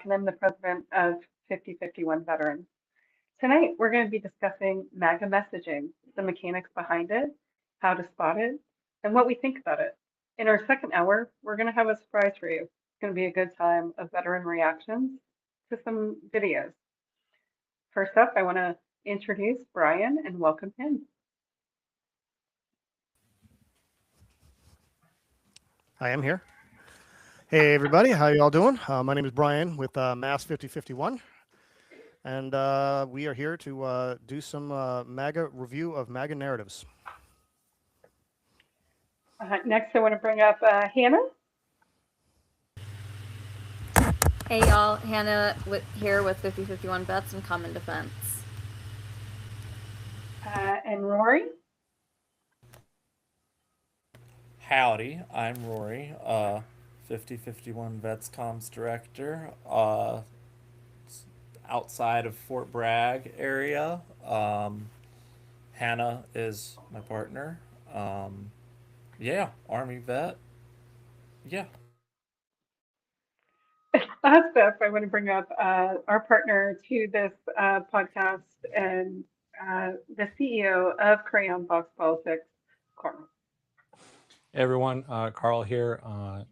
and I'm the president of 5051 Veterans. Tonight, we're going to be discussing MAGA messaging, the mechanics behind it, how to spot it, and what we think about it. In our second hour, we're going to have a surprise for you. It's going to be a good time of veteran reactions to some videos. First up, I want to introduce Brian and welcome him. I am here. Hey everybody, how you all doing? My name is Brian with Mass 5051, and we are here to do some MAGA review of MAGA narratives. Next, I want to bring up Hannah. Hey y'all, Hannah here with 5051 Vets and Common Defense. And Rory. Howdy, I'm Rory, 5051 Vets Comms Director, outside of Fort Bragg area. Hannah is my partner. Yeah, Army vet. Yeah. Last up, I want to bring up our partner to this podcast and the CEO of Crayon Box Politics, Carl. Hey everyone, Carl here.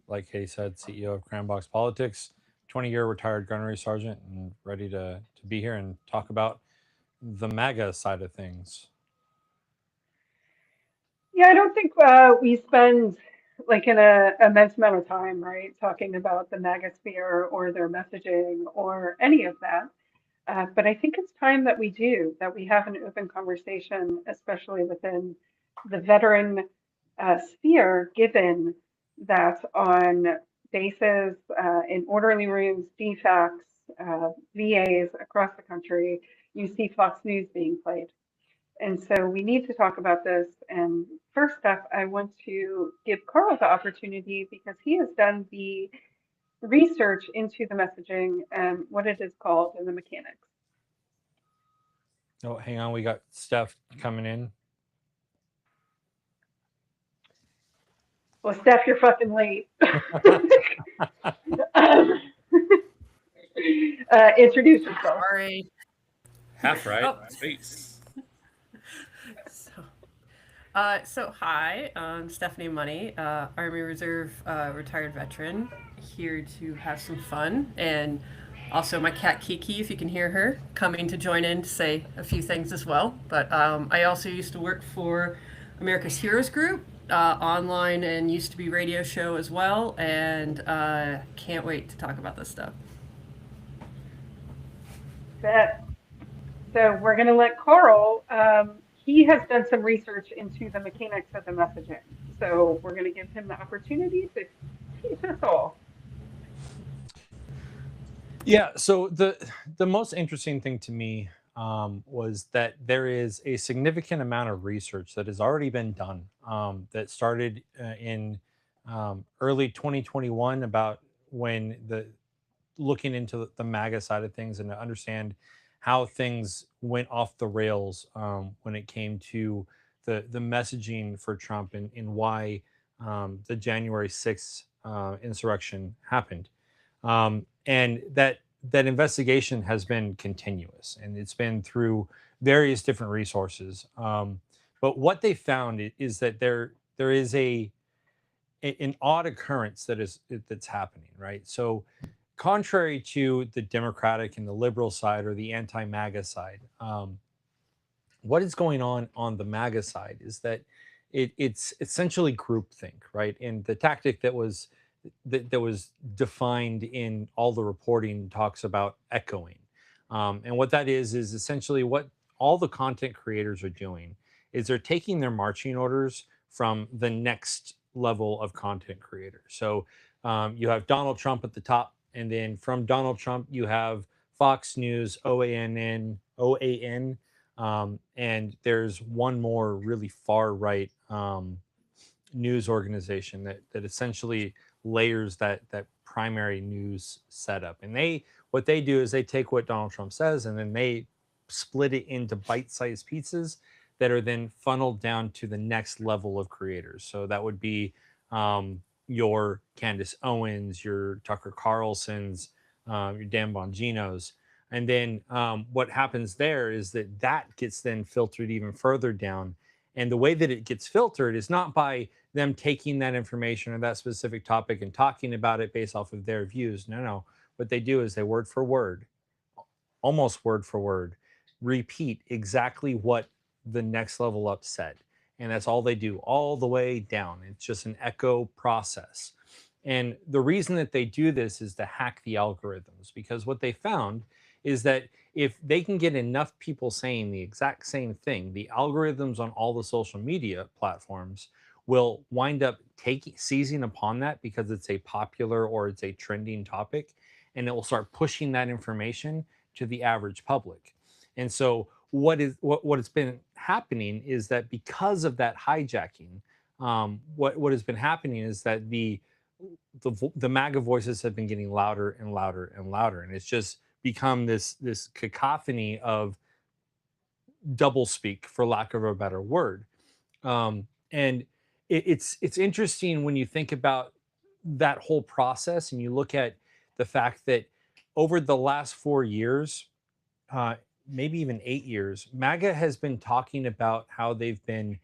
Like Kay said, CEO of Crayon Box Politics, 20-year retired gunnery sergeant, and ready to be here and talk about the MAGA side of things. Yeah, I don't think we spend like an immense amount of time, right, talking about the MAGA sphere or their messaging or any of that. But I think it's time that we do, that we have an open conversation, especially within the veteran sphere, given that on bases, in orderly rooms, DFACs, VAs across the country, you see Fox News being played. And so we need to talk about this. And first up, I want to give Carl the opportunity because he has done the research into the messaging and what it is called and the mechanics. Oh, hang on, we got Steph coming in. Well, Steph, you're fucking late. Introduce yourself. Sorry. Half right. Oh. Space. So hi, I'm Stephanie Money, Army Reserve retired veteran, here to have some fun, and also my cat Kiki, if you can hear her, coming to join in to say a few things as well. But I also used to work for America's Heroes Group, online and used to be radio show as well, and can't wait to talk about this stuff. Bet. So we're going to let Carl, he has done some research into the mechanics of the messaging. So we're going to give him the opportunity to teach us all. Yeah, so the most interesting thing to me was that there is a significant amount of research that has already been done that started in early 2021 about when looking into the MAGA side of things and to understand how things went off the rails when it came to the messaging for Trump and why the January 6th insurrection happened. And that investigation has been continuous, and it's been through various different resources. But what they found is that there is an odd occurrence that's happening, right? So contrary to the Democratic and the liberal side or the anti-MAGA side, what is going on the MAGA side is that it's essentially groupthink, right? And the tactic that was defined in all the reporting talks about echoing. And what that is essentially what all the content creators are doing is they're taking their marching orders from the next level of content creator. So you have Donald Trump at the top, and then from Donald Trump, you have Fox News, OAN, and there's one more really far right news organization that essentially layers that primary news setup. And what they do is they take what Donald Trump says and then they split it into bite-sized pieces that are then funneled down to the next level of creators. So that would be your Candace Owens, your Tucker Carlsons, your Dan Bonginos. And then what happens there is that that gets then filtered even further down. And the way that it gets filtered is not by them taking that information or that specific topic and talking about it based off of their views. No, no. What they do is they word for word, almost word for word, repeat exactly what the next level up said. And that's all they do all the way down. It's just an echo process. And the reason that they do this is to hack the algorithms, because what they found is that if they can get enough people saying the exact same thing, the algorithms on all the social media platforms will wind up seizing upon that because it's a popular or it's a trending topic, and it will start pushing that information to the average public. And so what has been happening is that because of that hijacking, what has been happening is that the MAGA voices have been getting louder and louder and louder, and it's just become this cacophony of double speak, for lack of a better word. And it's interesting when you think about that whole process, and you look at the fact that over the last 4 years, uh, maybe even 8 years, MAGA has been talking about how they've been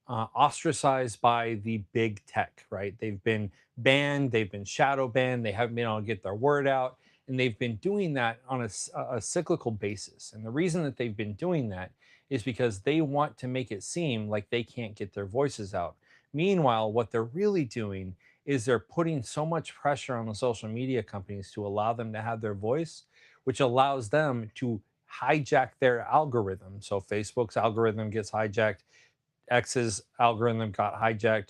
ostracized by the big tech, right? They've been banned, they've been shadow banned, they haven't been able to get their word out, and they've been doing that on a cyclical basis. And the reason that they've been doing that is because they want to make it seem like they can't get their voices out. Meanwhile, what they're really doing is they're putting so much pressure on the social media companies to allow them to have their voice, which allows them to hijack their algorithm. So Facebook's algorithm gets hijacked, X's algorithm got hijacked.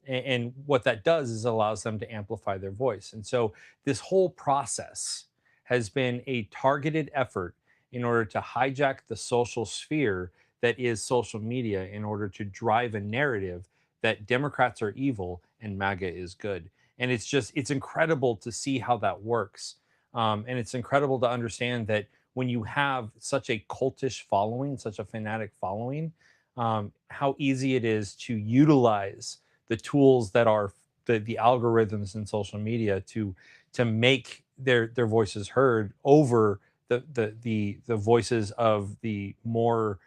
And what that does is allows them to amplify their voice. And so this whole process has been a targeted effort in order to hijack the social sphere that is social media in order to drive a narrative that Democrats are evil and MAGA is good. And it's incredible to see how that works. And it's incredible to understand that when you have such a cultish following, such a fanatic following, how easy it is to utilize the tools that are the algorithms in social media to make their voices heard over the voices of the more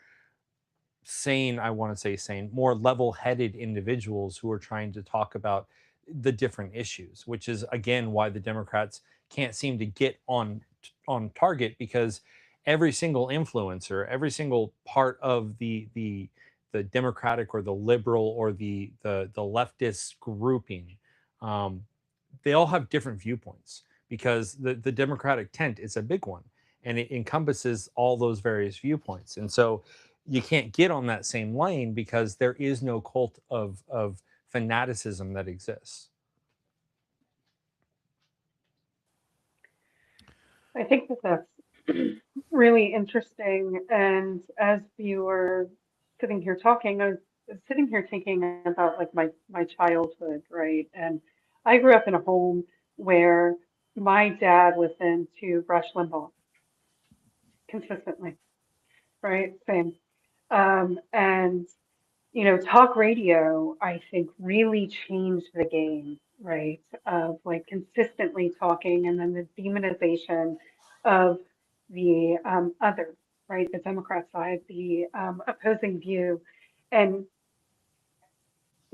sane, I want to say sane, more level-headed individuals who are trying to talk about the different issues, which is again why the Democrats can't seem to get on target, because every single influencer, every single part of the Democratic or the liberal or the leftist grouping, um, they all have different viewpoints, because the Democratic tent is a big one and it encompasses all those various viewpoints. And so you can't get on that same lane because there is no cult of fanaticism that exists. I think that that's really interesting. And as you were sitting here talking, I was sitting here thinking about like my childhood, right? And I grew up in a home where my dad listened to Rush Limbaugh consistently, right? Same. And talk radio, I think, really changed the game, right? Of like consistently talking, and then the demonization of the other, right? The Democrat side, the opposing view, and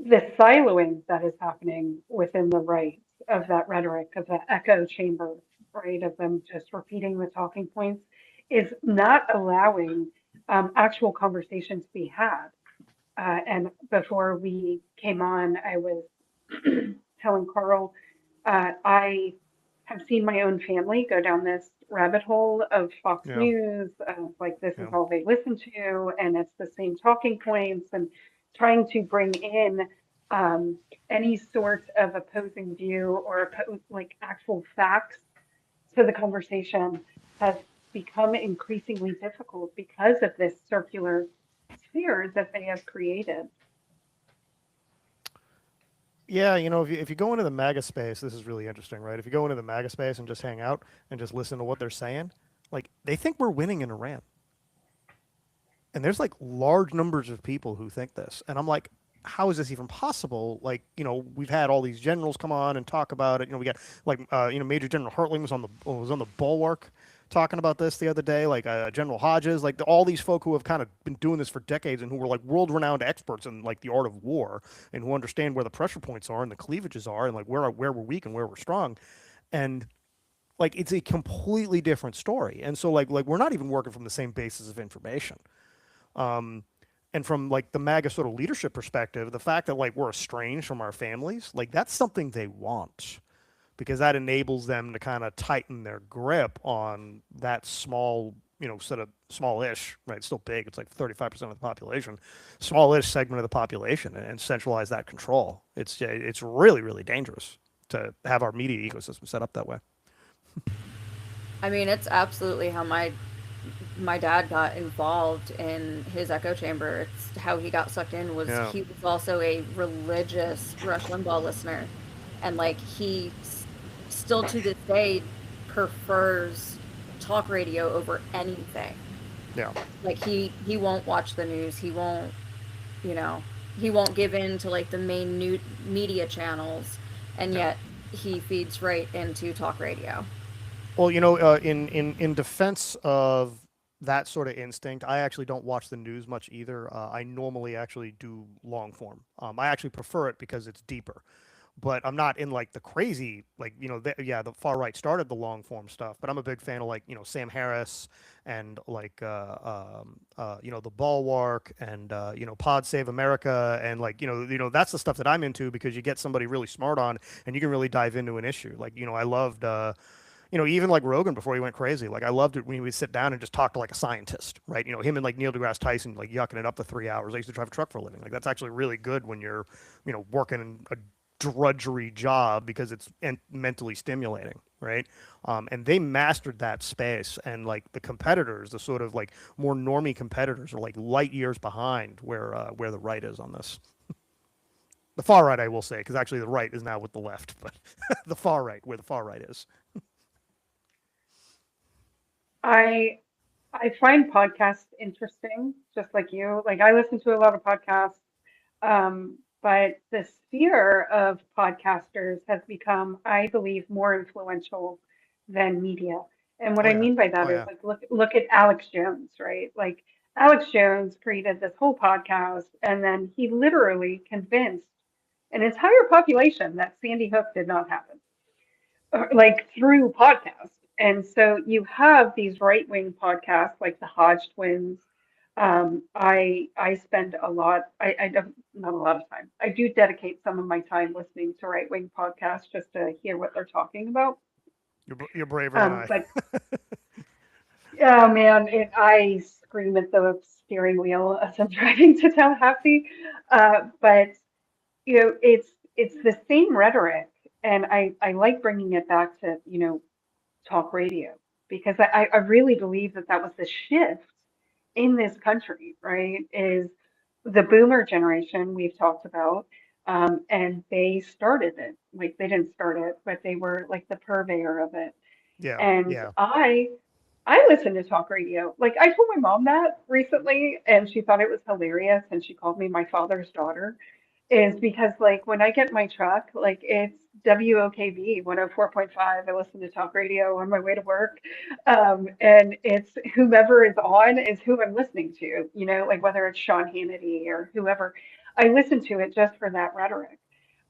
the siloing that is happening within the right of that rhetoric, of that echo chamber, right? Of them just repeating the talking points is not allowing actual conversations to be had. And before we came on, I was telling Carl, I have seen my own family go down this rabbit hole of Fox Yeah. News, of like this is Yeah. all they listen to, and it's the same talking points, and trying to bring in any sort of opposing view or like actual facts to the conversation has become increasingly difficult because of this circular sphere that they have created. Yeah, if you go into the MAGA space, this is really interesting, right? If you go into the MAGA space and just hang out and just listen to what they're saying, like they think we're winning in Iran. And there's like large numbers of people who think this. And I'm like, how is this even possible? Like, we've had all these generals come on and talk about it. We got like, Major General Hertling was on the Bulwark talking about this the other day, like General Hodges, like all these folk who have kind of been doing this for decades and who were like world-renowned experts in like the art of war and who understand where the pressure points are and the cleavages are and like where we're weak and where we're strong. And like it's a completely different story. And so like we're not even working from the same basis of information. And from like the MAGA sort of leadership perspective, the fact that like we're estranged from our families, like that's something they want, because that enables them to kind of tighten their grip on that small, sort of smallish, right? It's still big. It's like 35% of the population, smallish segment of the population, and centralize that control. It's really, really dangerous to have our media ecosystem set up that way. I mean, it's absolutely how my dad got involved in his echo chamber. It's how he got sucked in. Was Yeah. He was also a religious Rush Limbaugh listener, and like he still to this day prefers talk radio over anything. Yeah. Like he won't watch the news. He won't, he won't give in to like the main new media channels, and yet he feeds right into talk radio. Well, in defense of that sort of instinct, I actually don't watch the news much either. I normally actually do long form. I actually prefer it because it's deeper. But I'm not in like the crazy, like, the far right started the long form stuff, but I'm a big fan of like, Sam Harris and like, the Bulwark and, Pod Save America. And like, that's the stuff that I'm into, because you get somebody really smart on and you can really dive into an issue. Like, I loved, even like Rogan before he went crazy. Like I loved it when he would sit down and just talk to like a scientist, right? Him and like Neil deGrasse Tyson, like yucking it up to 3 hours. I used to drive a truck for a living. Like that's actually really good when you're, working a drudgery job, because it's mentally stimulating, right? And they mastered that space, and like the competitors, the sort of like more normie competitors, are like light years behind where the right is on this. The far right, I will say, because actually the right is now with the left, but the far right, where the far right is. I find podcasts interesting, just like you. Like I listen to a lot of podcasts, but the sphere of podcasters has become, I believe, more influential than media. And what Oh I yeah. mean by that Oh is yeah. like look at Alex Jones, right? Like Alex Jones created this whole podcast, and then he literally convinced an entire population that Sandy Hook did not happen, like through podcasts. And so you have these right wing podcasts like the Hodge twins. I spend a lot, I don't, not a lot of time. I do dedicate some of my time listening to right wing podcasts just to hear what they're talking about. You're braver than I. But oh man, I scream at the steering wheel as I'm driving to Tallahassee. But it's the same rhetoric, and I like bringing it back to talk radio, because I really believe that was the shift in this country, right? Is the boomer generation we've talked about, and they started it. Like they didn't start it, but they were like the purveyor of it. Yeah. And Yeah. I listen to talk radio. Like I told my mom that recently, and she thought it was hilarious, and she called me my father's daughter, is because like when I get in my truck, like it's WOKV 104.5. I listen to talk radio on my way to work. And it's whomever is on is who I'm listening to, like whether it's Sean Hannity or whoever. I listen to it just for that rhetoric.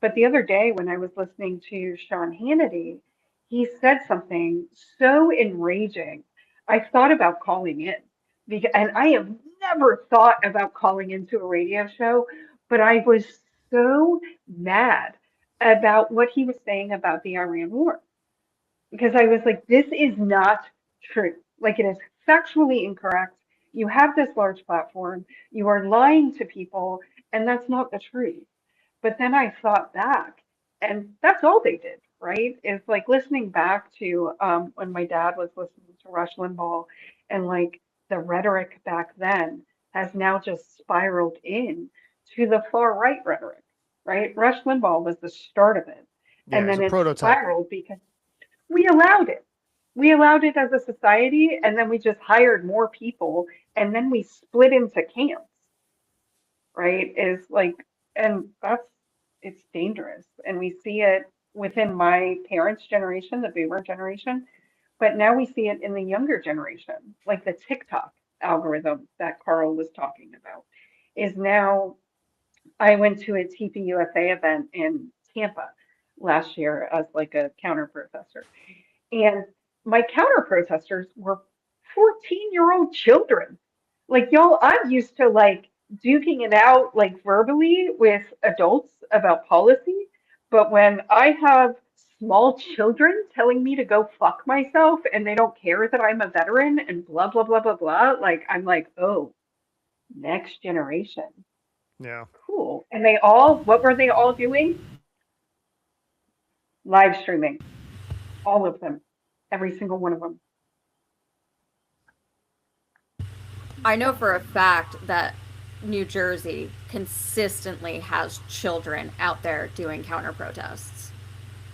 But the other day when I was listening to Sean Hannity, he said something so enraging. I thought about calling in, and I have never thought about calling into a radio show, but I was so mad about what he was saying about the Iran war, because I was like, this is not true. Like, it is factually incorrect. You have this large platform, you are lying to people, and that's not the truth. But then I thought back, and that's all they did, right? Is like listening back to when my dad was listening to Rush Limbaugh, and like the rhetoric back then has now just spiraled in to the far right rhetoric, right? Rush Limbaugh was the start of it. Yeah. And He's then a it prototype. spiraled because we allowed it. We allowed it as a society, and then we just hired more people, and then we split into camps, right? Is like And it's dangerous. And we see it within my parents' generation, the boomer generation, but now we see it in the younger generation, like the TikTok algorithm that Carl was talking about is now. I went to a TPUSA event in Tampa last year as like a counter protester. And my counter protesters were 14-year-old children. Like, y'all, I'm used to like duking it out like verbally with adults about policy. But when I have small children telling me to go fuck myself and they don't care that I'm a veteran and blah, blah, blah, blah, blah, like, I'm like, oh, next generation. Yeah. Cool. And they all, what were they all doing? Live streaming. All of them. Every single one of them. I know for a fact that New Jersey consistently has children out there doing counter protests.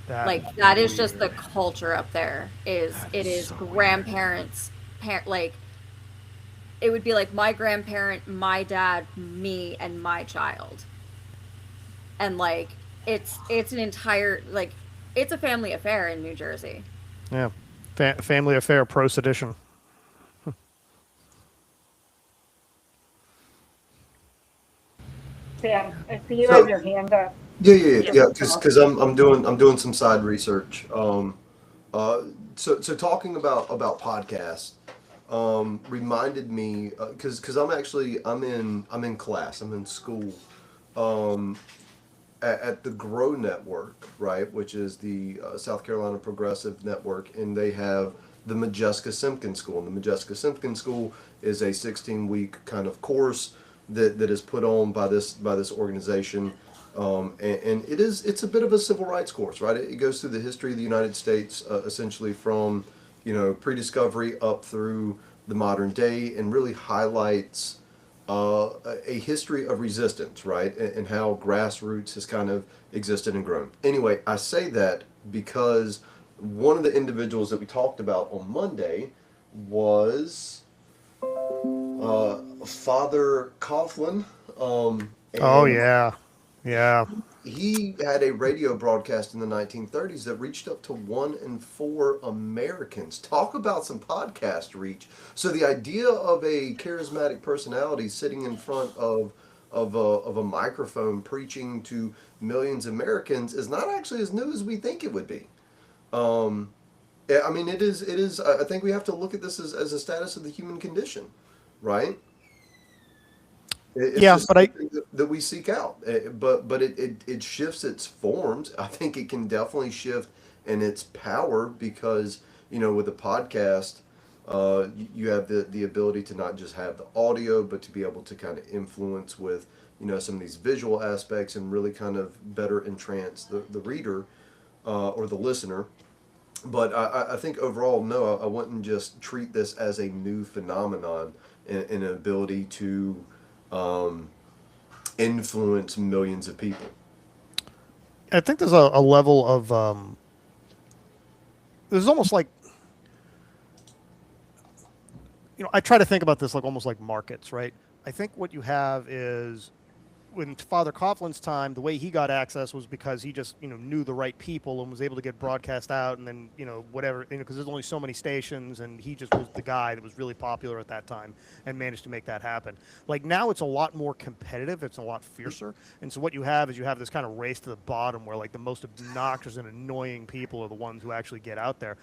Like that is just the culture up there. It is so grandparents, like it would be like my grandparent, my dad, me, and my child. And like it's an entire like it's a family affair in New Jersey. Yeah. Family affair pro sedition. Sam, I see you So have your hand up. yeah. Because I'm doing some side research. So talking about podcasts, reminded me because I'm in class, I'm in school, um, at the Grow Network, right, which is the South Carolina Progressive Network, and they have the Majeska Simpkins School. And the Majeska Simpkins School is a 16-week kind of course that is put on by this organization, and it's a bit of a civil rights course, right? It goes through the history of the United States, essentially from pre-discovery up through the modern day, and really highlights a history of resistance, right? And how grassroots has kind of existed and grown. Anyway, I say that because one of the individuals that we talked about on Monday was Father Coughlin. Oh And yeah. Yeah. he had a radio broadcast in the 1930s that reached up to 1 in 4 Americans. Talk about some podcast reach. So the idea of a charismatic personality sitting in front of a microphone preaching to millions of Americans is not actually as new as we think it would be. I mean, it is. I think we have to look at this as a status of the human condition, right? It's Yeah, just but I something that we seek out. But it shifts its forms. I think it can definitely shift in its power because, with a podcast, you have the ability to not just have the audio, but to be able to kind of influence with, some of these visual aspects and really kind of better entrance the reader or the listener. But I think overall, no, I wouldn't just treat this as a new phenomenon and an ability to um, influence millions of people. I think there's a level of there's almost like I try to think about this like almost like markets, right? I think what you have is in Father Coughlin's time, the way he got access was because he just knew the right people and was able to get broadcast out, and then whatever, because there's only so many stations, and he just was the guy that was really popular at that time and managed to make that happen. Like now, it's a lot more competitive, it's a lot fiercer, and so what you have is this kind of race to the bottom where like the most obnoxious and annoying people are the ones who actually get out there.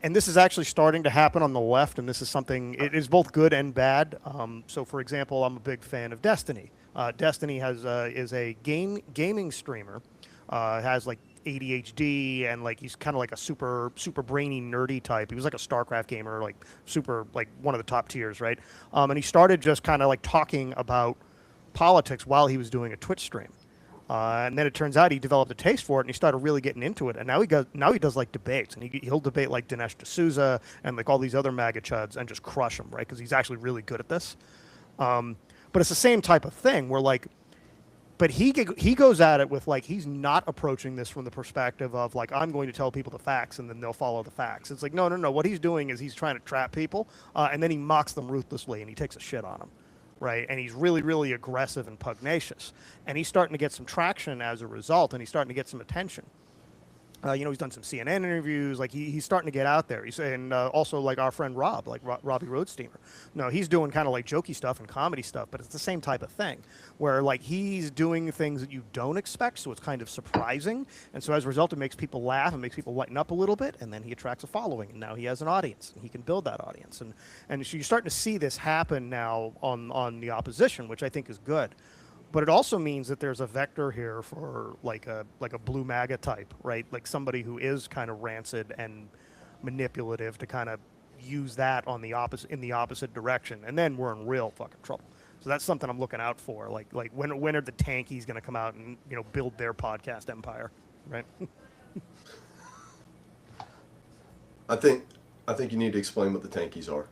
And this is actually starting to happen on the left, and this is something, it is both good and bad. So, for example, I'm a big fan of Destiny. Destiny is a gaming streamer, has like ADHD, and like he's kind of like a super brainy nerdy type. He was like a StarCraft gamer, like super like one of the top tiers, right? And he started just kind of like talking about politics while he was doing a Twitch stream. And then it turns out he developed a taste for it, and he started really getting into it. And now he does like debates, and he'll debate like Dinesh D'Souza and like all these other MAGA chuds and just crush them, right? Because he's actually really good at this. But it's the same type of thing where like, but he goes at it with like he's not approaching this from the perspective of like I'm going to tell people the facts and then they'll follow the facts. It's like no. What he's doing is he's trying to trap people, and then he mocks them ruthlessly and he takes a shit on them. right? And he's really, really aggressive and pugnacious. And he's starting to get some traction as a result, and he's starting to get some attention. He's done some CNN interviews. Like he's starting to get out there. He's and also like our friend Rob, like Robbie Roadsteamer. No, he's doing kind of like jokey stuff and comedy stuff, but it's the same type of thing, where like he's doing things that you don't expect, so it's kind of surprising, and so as a result, it makes people laugh and makes people lighten up a little bit, and then he attracts a following, and now he has an audience, and he can build that audience, and so you're starting to see this happen now on the opposition, which I think is good. But it also means that there's a vector here for like a blue MAGA type, right? Like somebody who is kind of rancid and manipulative to kind of use that on the opposite direction, and then we're in real fucking trouble. So that's something I'm looking out for. Like when are the tankies going to come out and build their podcast empire, right? I think you need to explain what the tankies are.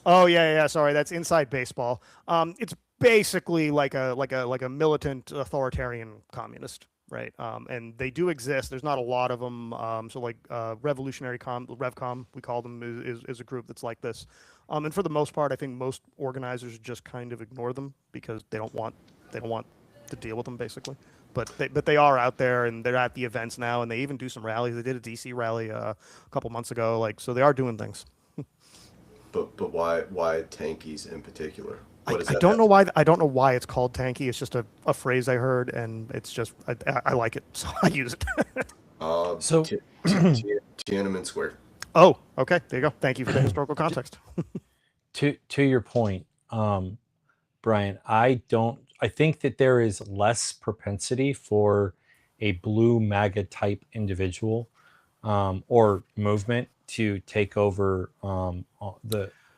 Oh yeah. Sorry, that's inside baseball. It's basically like a militant authoritarian communist, right? And they do exist. There's not a lot of them. So like Revolutionary Revcom, we call them, is a group that's like this. And for the most part, I think most organizers just kind of ignore them because they don't want to deal with them, basically. But they are out there, and they're at the events now, and they even do some rallies. They did a DC rally a couple months ago, so they are doing things. But why tankies in particular? I don't know why. I don't know why it's called tanky. It's just a phrase I heard, and it's just I like it, so I use it. So Tiananmen Square. Oh, okay. There you go. Thank you for the historical context. to your point, Brian, I think that there is less propensity for a blue MAGA type individual or movement to take over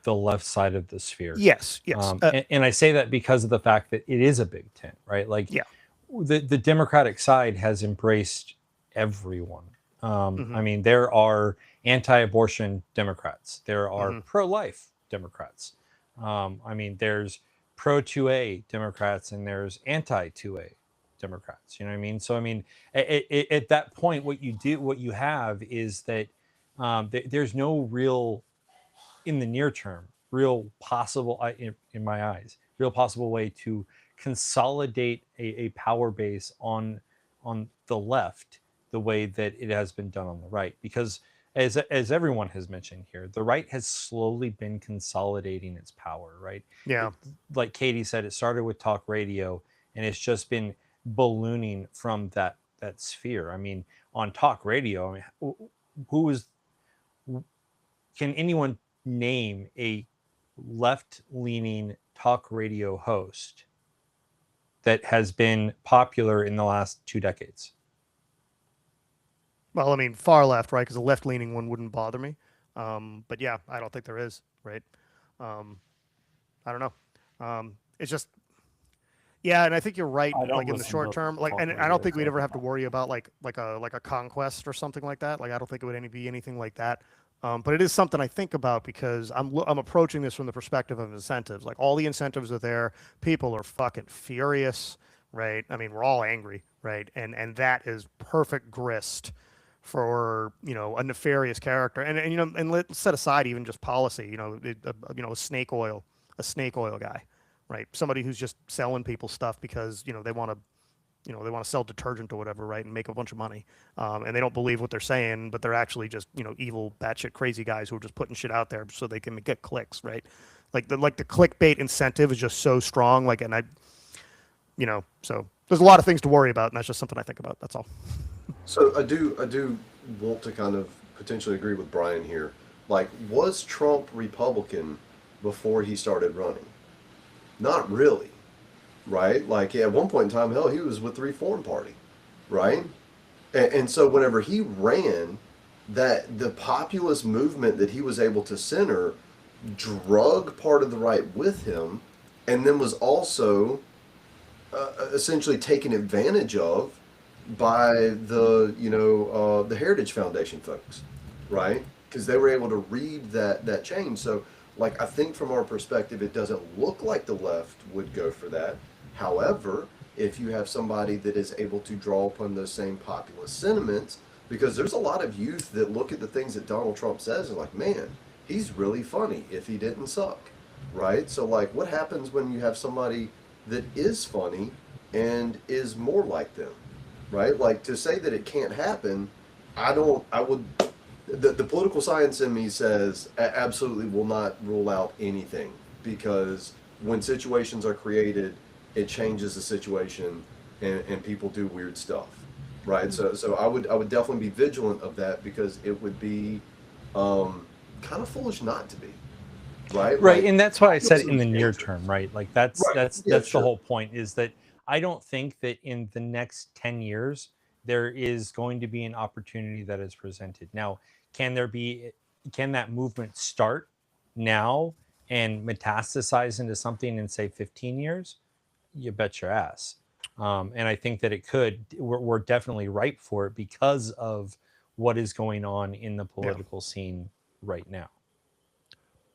the left side of the sphere. Yes. And I say that because of the fact that it is a big tent, right? Like, yeah, the Democratic side has embraced everyone. I mean, there are anti-abortion Democrats. There are pro-life Democrats. I mean, there's pro-2A Democrats and there's anti-2A Democrats. You know what I mean? So, I mean, at that point, what you have is that there's no real, in the near term, real possible, in my eyes, real possible way to consolidate a power base on the left the way that it has been done on the right. Because as everyone has mentioned here, the right has slowly been consolidating its power, right? Yeah. Like Katie said, it started with talk radio, and it's just been ballooning from that sphere. I mean, on talk radio, I mean, can anyone name a left-leaning talk radio host that has been popular in the last 2 decades? Well, I mean, far left, right? Because a left-leaning one wouldn't bother me. But yeah, I don't think there is, right? I don't know. It's just, yeah, and I think you're right. Like in the short term, like, and I don't think we'd ever have to worry about like a conquest or something like that. Like, I don't think it would be anything like that. But it is something I think about because I'm approaching this from the perspective of incentives. Like, all the incentives are there. People are fucking furious, right? I mean, we're all angry, right? And that is perfect grist for a nefarious character. And let's set aside even just policy. A snake oil guy, right? Somebody who's just selling people stuff because they want to sell detergent or whatever, right, and make a bunch of money, and they don't believe what they're saying, but they're actually just evil, batshit crazy guys who are just putting shit out there so they can get clicks, right? Like the clickbait incentive is just so strong, so there's a lot of things to worry about, and that's just something I think about. That's all. So I do want to kind of potentially agree with Brian here. Like, was Trump Republican before he started running? Not really. Right? Like, at one point in time, hell, he was with the Reform Party, right? And so whenever he ran, that the populist movement that he was able to center drug part of the right with him, and then was also essentially taken advantage of by the Heritage Foundation folks, right? Because they were able to read that change. So, like, I think from our perspective, it doesn't look like the left would go for that. However, if you have somebody that is able to draw upon those same populist sentiments, because there's a lot of youth that look at the things that Donald Trump says and like, man, he's really funny if he didn't suck, right? So like, what happens when you have somebody that is funny and is more like them, right? Like to say that it can't happen, I would, the political science in me says absolutely will not rule out anything, because when situations are created, it changes the situation, and people do weird stuff, right? So I would definitely be vigilant of that, because it would be kind of foolish not to be, right? Right, Like, and that's why I said in some the near danger. term, right? Like that's Right. that's Yeah, that's the sure. whole point, is that I don't think that in the next 10 years there is going to be an opportunity that is presented. Now, can there be can that movement start now and metastasize into something in say 15 years? You bet your ass. And I think that it could. We're definitely ripe for it because of what is going on in the Yeah. political scene right now.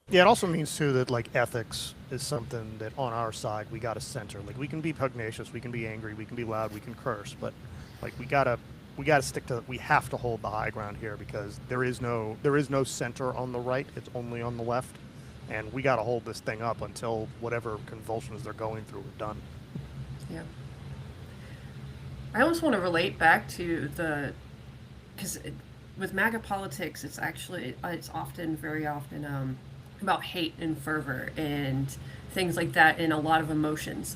Yeah, it also means too that like ethics is something that on our side we got to center. Like we can be pugnacious, we can be angry, we can be loud, we can curse, but like we gotta stick to. We have to hold the high ground here, because there is no center on the right. It's only on the left, and we got to hold this thing up until whatever convulsions they're going through are done. Yeah. I almost want to relate back to because with MAGA politics, it's often, very often, about hate and fervor and things like that, and a lot of emotions.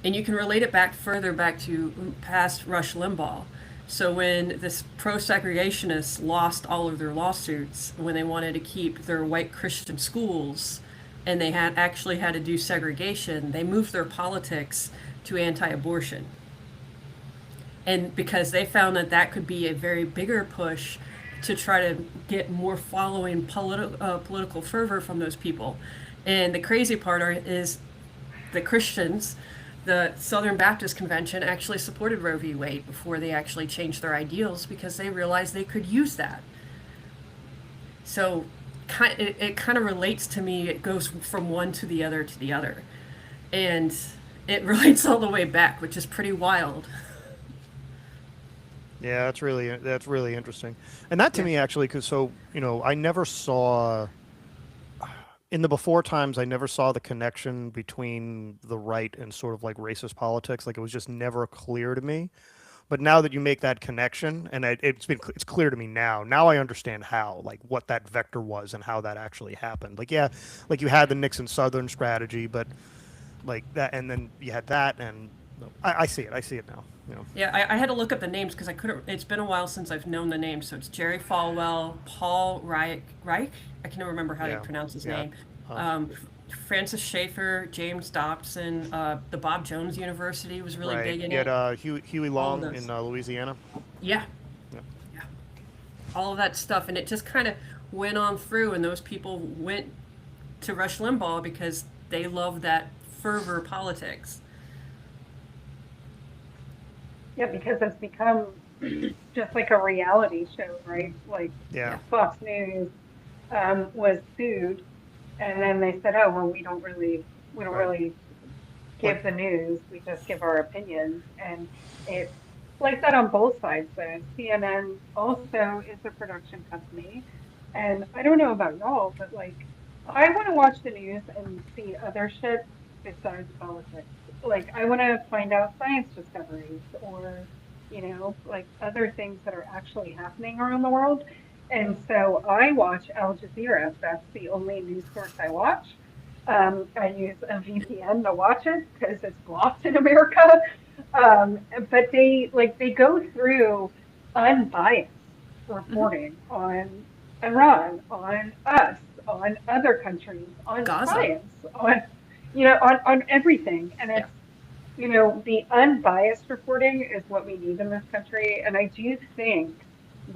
And you can relate it further back to past Rush Limbaugh. So when this pro-segregationists lost all of their lawsuits when they wanted to keep their white Christian schools, and they had to do segregation, they moved their politics to anti-abortion. And because they found that that could be a very bigger push to try to get more following political fervor from those people. And the crazy part is the Christians, the Southern Baptist Convention actually supported Roe v. Wade before they actually changed their ideals, because they realized they could use that. So it kind of relates to me. It goes from one to the other to the other. And it relates all the way back, which is pretty wild. Yeah, that's really interesting, and that to me actually, because so I never saw in the before times, I never saw the connection between the right and sort of like racist politics. Like it was just never clear to me. But now that you make that connection, and it's clear to me now. Now I understand how, like, what that vector was and how that actually happened. Like, yeah, like you had the Nixon Southern strategy, but like that, and then you had that, and I see it. I see it now. Yeah, I had to look up the names because I couldn't. It's been a while since I've known the names. So it's Jerry Falwell, Paul Reich. I can't remember how to pronounce his name. Francis Schaeffer, James Dobson, the Bob Jones University was really big in it. You had Huey Long in Louisiana. Yeah. All of that stuff, and it just kind of went on through, and those people went to Rush Limbaugh because they love that fervor politics. Yeah, because it's become just like a reality show, right? Like Fox News was sued, and then they said, "Oh, well, we don't really give the news. We just give our opinions." And it's like that on both sides. So CNN also is a production company, and I don't know about y'all, but like I want to watch the news and see other shit besides politics. Like I want to find out science discoveries, or like other things that are actually happening around the world. And so I watch Al Jazeera. That's the only news source I watch. I use a VPN to watch it because it's blocked in America. But they go through unbiased reporting on Iran, on us, on other countries, on Gaza. Science, on everything. And it's the unbiased reporting is what we need in this country. And I do think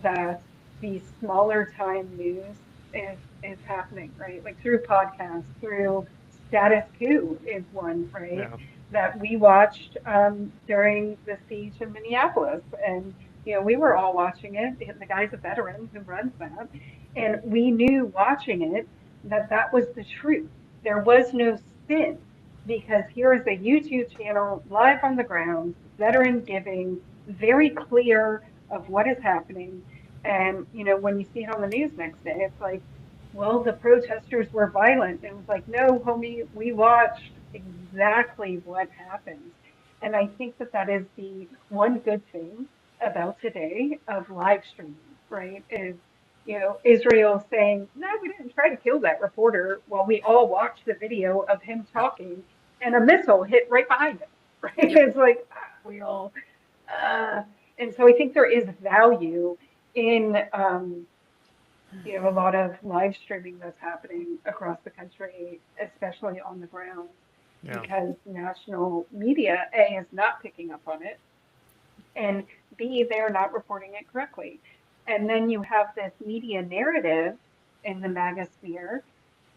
that the smaller time news is happening, right? Like through podcasts, through Status Quo is one, right? Yeah. That we watched during the siege in Minneapolis. And, we were all watching it. The guy's a veteran who runs that. And we knew watching it that was the truth. There was no spin, because here is a YouTube channel live on the ground, veteran giving, very clear of what is happening. And when you see it on the news next day, it's like, well, the protesters were violent. It was like, no, homie, we watched exactly what happened. And I think that that is the one good thing about today of live streaming, right? Is, Israel saying, no, we didn't try to kill that reporter while we all watched the video of him Yeah. talking and a missile hit right behind him, right? Yep. It's like, we all, uh, and so I think there is value in, a lot of live streaming that's happening across the country, especially on the ground, Yeah. because national media, A, is not picking up on it, and B, they're not reporting it correctly. And then you have this media narrative in the MAGA sphere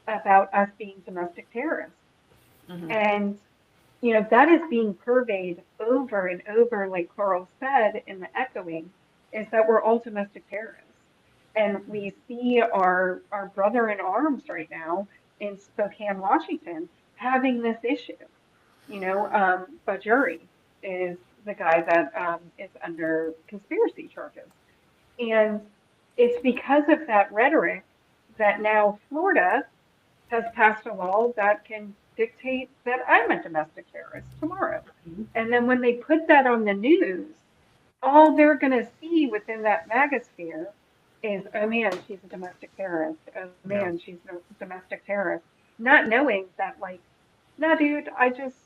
about us being domestic terrorists. Hmm. And, that is being purveyed over and over, like Carl said in the echoing, is that we're all domestic terrorists. And we see our brother in arms right now in Spokane, Washington, having this issue. Bajuri is the guy that is under conspiracy charges. And it's because of that rhetoric that now Florida has passed a law that can dictate that I'm a domestic terrorist tomorrow. And then when they put that on the news, all they're going to see within that magosphere is, oh man, she's a domestic terrorist. Oh Yeah. man, she's a domestic terrorist. Not knowing that, like, nah, dude, I just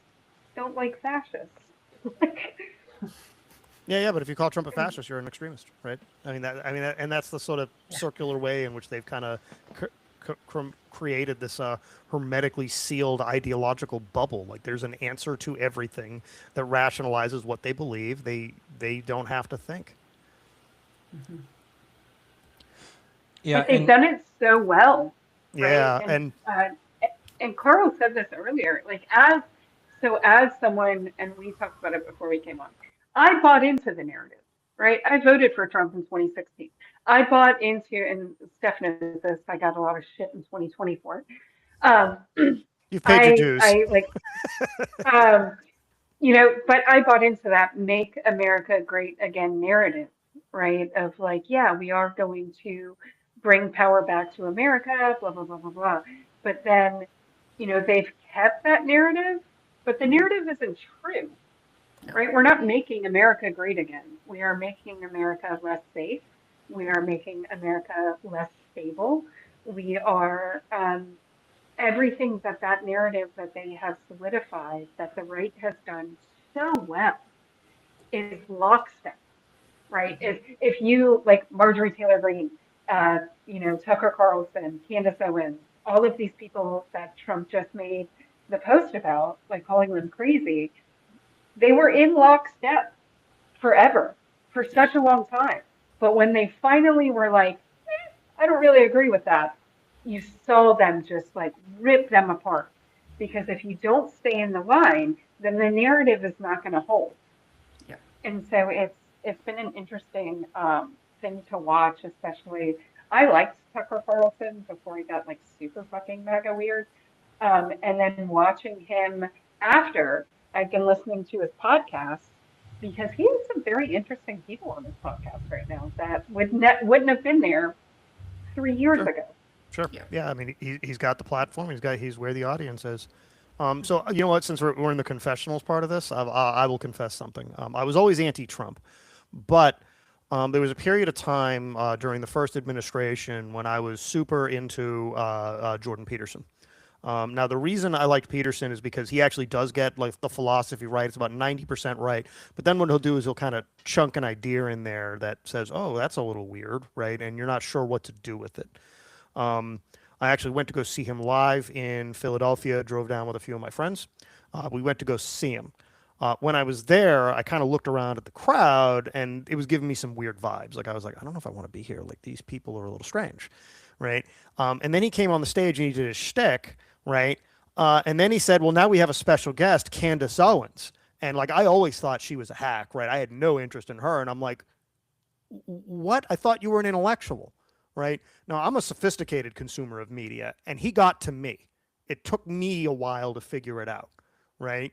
don't like fascists. Yeah, but if you call Trump a fascist, you're an extremist, right? And that's the sort of circular way in which they've kind of created this hermetically sealed ideological bubble. Like there's an answer to everything that rationalizes what they believe. They don't have to think. Yeah, But they've and done it so well, right? Yeah, and And Carl said this earlier, like as someone, and we talked about it before we came on, I bought into the narrative, right? I voted for Trump in 2016. I bought into, and Steph knows this, I got a lot of shit in 2024. Um, you've paid your I dues. I like um, but I bought into that "Make America Great Again" narrative, right? Of like, yeah, we are going to bring power back to America, blah, blah, blah, blah, blah. But then, they've kept that narrative, but the narrative isn't true, right? We're not making America great again. We are making America less safe. We are making America less stable. We are everything that narrative that they have solidified that the right has done so well is lockstep, right? If you like Marjorie Taylor Greene, Tucker Carlson, Candace Owens, all of these people that Trump just made the post about, like calling them crazy, they were in lockstep forever for such a long time. But when they finally were like, I don't really agree with that, you saw them just like rip them apart. Because if you don't stay in the line, then the narrative is not going to hold. Yeah. And so it's been an interesting thing to watch, especially I liked Tucker Carlson before he got like super fucking mega weird. And then watching him after I've been listening to his podcast because he has some very interesting people on his podcast right now that wouldn't have been there 3 years Sure. ago. Sure. Yeah. Yeah, I mean, he's got the platform. He's where the audience is. So you know what? Since we're in the confessionals part of this, I will confess something. I was always anti-Trump, but there was a period of time during the first administration when I was super into Jordan Peterson. Now, the reason I liked Peterson is because he actually does get like the philosophy right. It's about 90% right. But then what he'll do is he'll kind of chunk an idea in there that says, oh, that's a little weird, right? And you're not sure what to do with it. I actually went to go see him live in Philadelphia, drove down with a few of my friends. We went to go see him. When I was there, I kind of looked around at the crowd and it was giving me some weird vibes. Like I was like, I don't know if I want to be here. Like these people are a little strange, right? And then he came on the stage and he did his shtick, right? And then he said, well, now we have a special guest, Candace Owens. And like, I always thought she was a hack, right? I had no interest in her. And I'm like, what? I thought you were an intellectual, right? Now, I'm a sophisticated consumer of media, and he got to me. It took me a while to figure it out, right?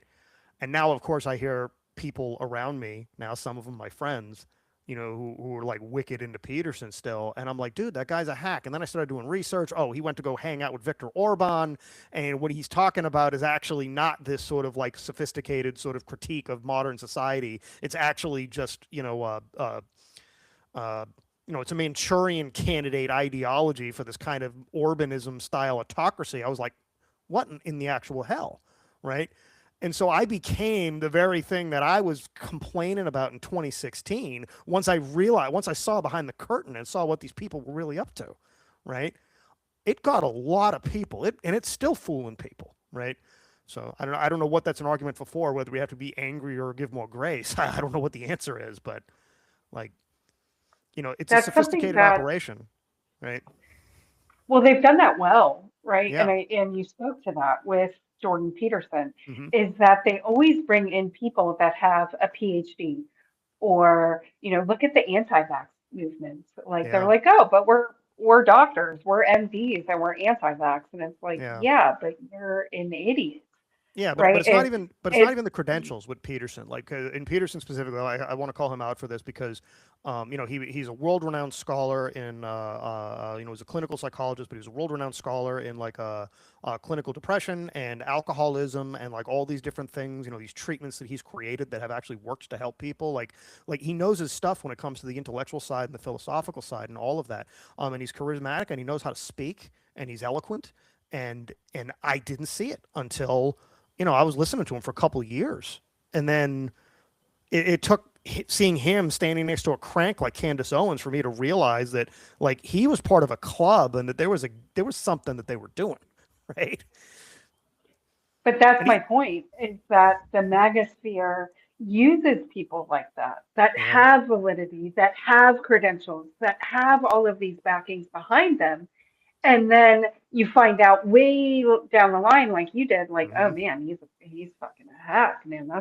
And now, of course, I hear people around me, now some of them my friends, who were like wicked into Peterson still. And I'm like, dude, that guy's a hack. And then I started doing research. Oh, he went to go hang out with Viktor Orban. And what he's talking about is actually not this sort of like sophisticated sort of critique of modern society. It's actually just, it's a Manchurian candidate ideology for this kind of Orbanism style autocracy. I was like, what in the actual hell? Right. And so I became the very thing that I was complaining about in 2016. Once I saw behind the curtain and saw what these people were really up to, right? It got a lot of people, and it's still fooling people, right? So I don't know what that's an argument for, whether we have to be angry or give more grace. I don't know what the answer is, but like, it's a sophisticated operation, right? Well, they've done that well, right? Yeah. And you spoke to that with Jordan Peterson, Mhm. is that they always bring in people that have a PhD, or, look at the anti-vax movements. Like they're Yeah. like, oh, but we're doctors, we're MDs, and we're anti-vax. And it's like, Yeah. yeah, but you're an idiot, Yeah, but right? it's not even It's the credentials with Peterson. Like in Peterson specifically, I want to call him out for this because, he's a world-renowned scholar in, he's a clinical psychologist, but he's a world-renowned scholar in like clinical depression and alcoholism and like all these different things. These treatments that he's created that have actually worked to help people. Like he knows his stuff when it comes to the intellectual side and the philosophical side and all of that. And he's charismatic and he knows how to speak and he's eloquent. And I didn't see it until I was listening to him for a couple of years, and then it took seeing him standing next to a crank like Candace Owens for me to realize that like he was part of a club and that there was something that they were doing, right? But that's And my point, is that the magosphere uses people like that yeah, have validity, that have credentials, that have all of these backings behind them. And then you find out way down the line, like you did, like, oh hmm man, he's fucking a hack, man.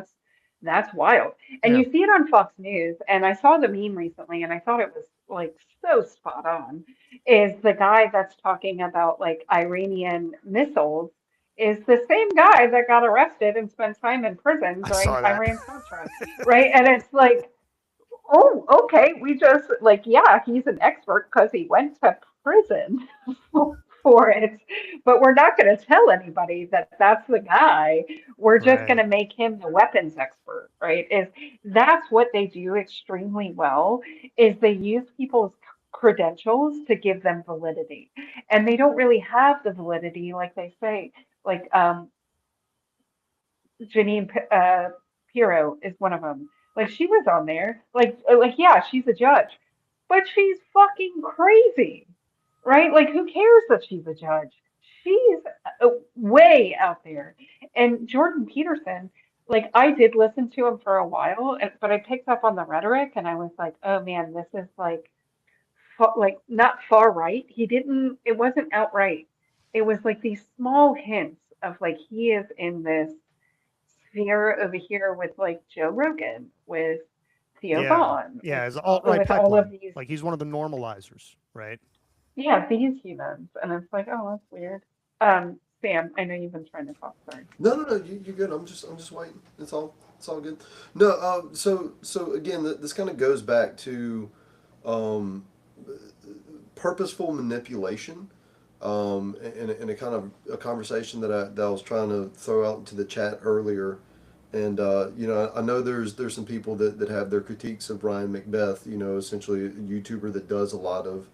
That's wild. And yeah, you see it on Fox News, and I saw the meme recently, and I thought it was like so spot on. Is the guy that's talking about like Iranian missiles is the same guy that got arrested and spent time in prison I during saw that. Iran Contra, right? And it's like, oh, okay, we just like, yeah, he's an expert because he went to prison for it, but we're not going to tell anybody that that's the guy. We're just going Right. to make him the weapons expert, right? Is that's what they do extremely well, is they use people's credentials to give them validity, and they don't really have the validity, like they say, like Janine Pirro is one of them. Like she was on there. Like yeah, she's a judge, but she's fucking crazy, right? Like who cares that she's a judge? She's way out there. And Jordan Peterson, like I did listen to him for a while, but I picked up on the rhetoric, and I was like, oh man, this is like not far right. He didn't. It wasn't outright. It was like these small hints of like he is in this sphere over here with like Joe Rogan, with Theo Yeah. Vaughn, Yeah. As alt-right with all of pipeline. these, Like he's one of the normalizers, right? yeah, these humans. And it's like, oh, that's weird. Sam, I know you've been trying to talk, sorry. No. You're good. I'm just waiting. It's all good. No. So again, this kind of goes back to um, purposeful manipulation. In a kind of a conversation that I was trying to throw out into the chat earlier, and I know there's some people that have their critiques of Ryan Macbeth. Essentially a YouTuber that does a lot of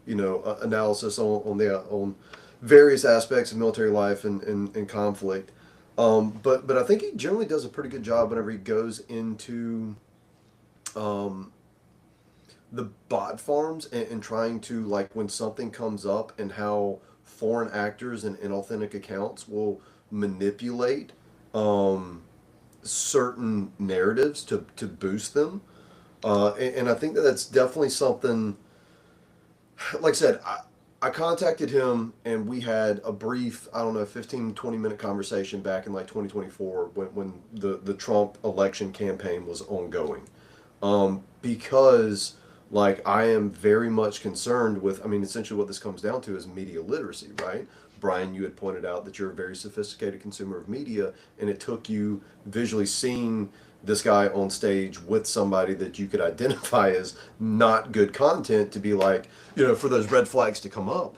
analysis on various aspects of military life and conflict. But I think he generally does a pretty good job whenever he goes into um, the bot farms and trying to, like, when something comes up and how foreign actors and inauthentic accounts will manipulate certain narratives to boost them. And I think that's definitely something. Like I said, I contacted him and we had a brief, I don't know, 15, 20-minute conversation back in like 2024 when the Trump election campaign was ongoing. Because Like, I am very much concerned with, I mean, essentially what this comes down to is media literacy, right? Brian, you had pointed out that you're a very sophisticated consumer of media, and it took you visually seeing this guy on stage with somebody that you could identify as not good content to be like, you know, for those red flags to come up.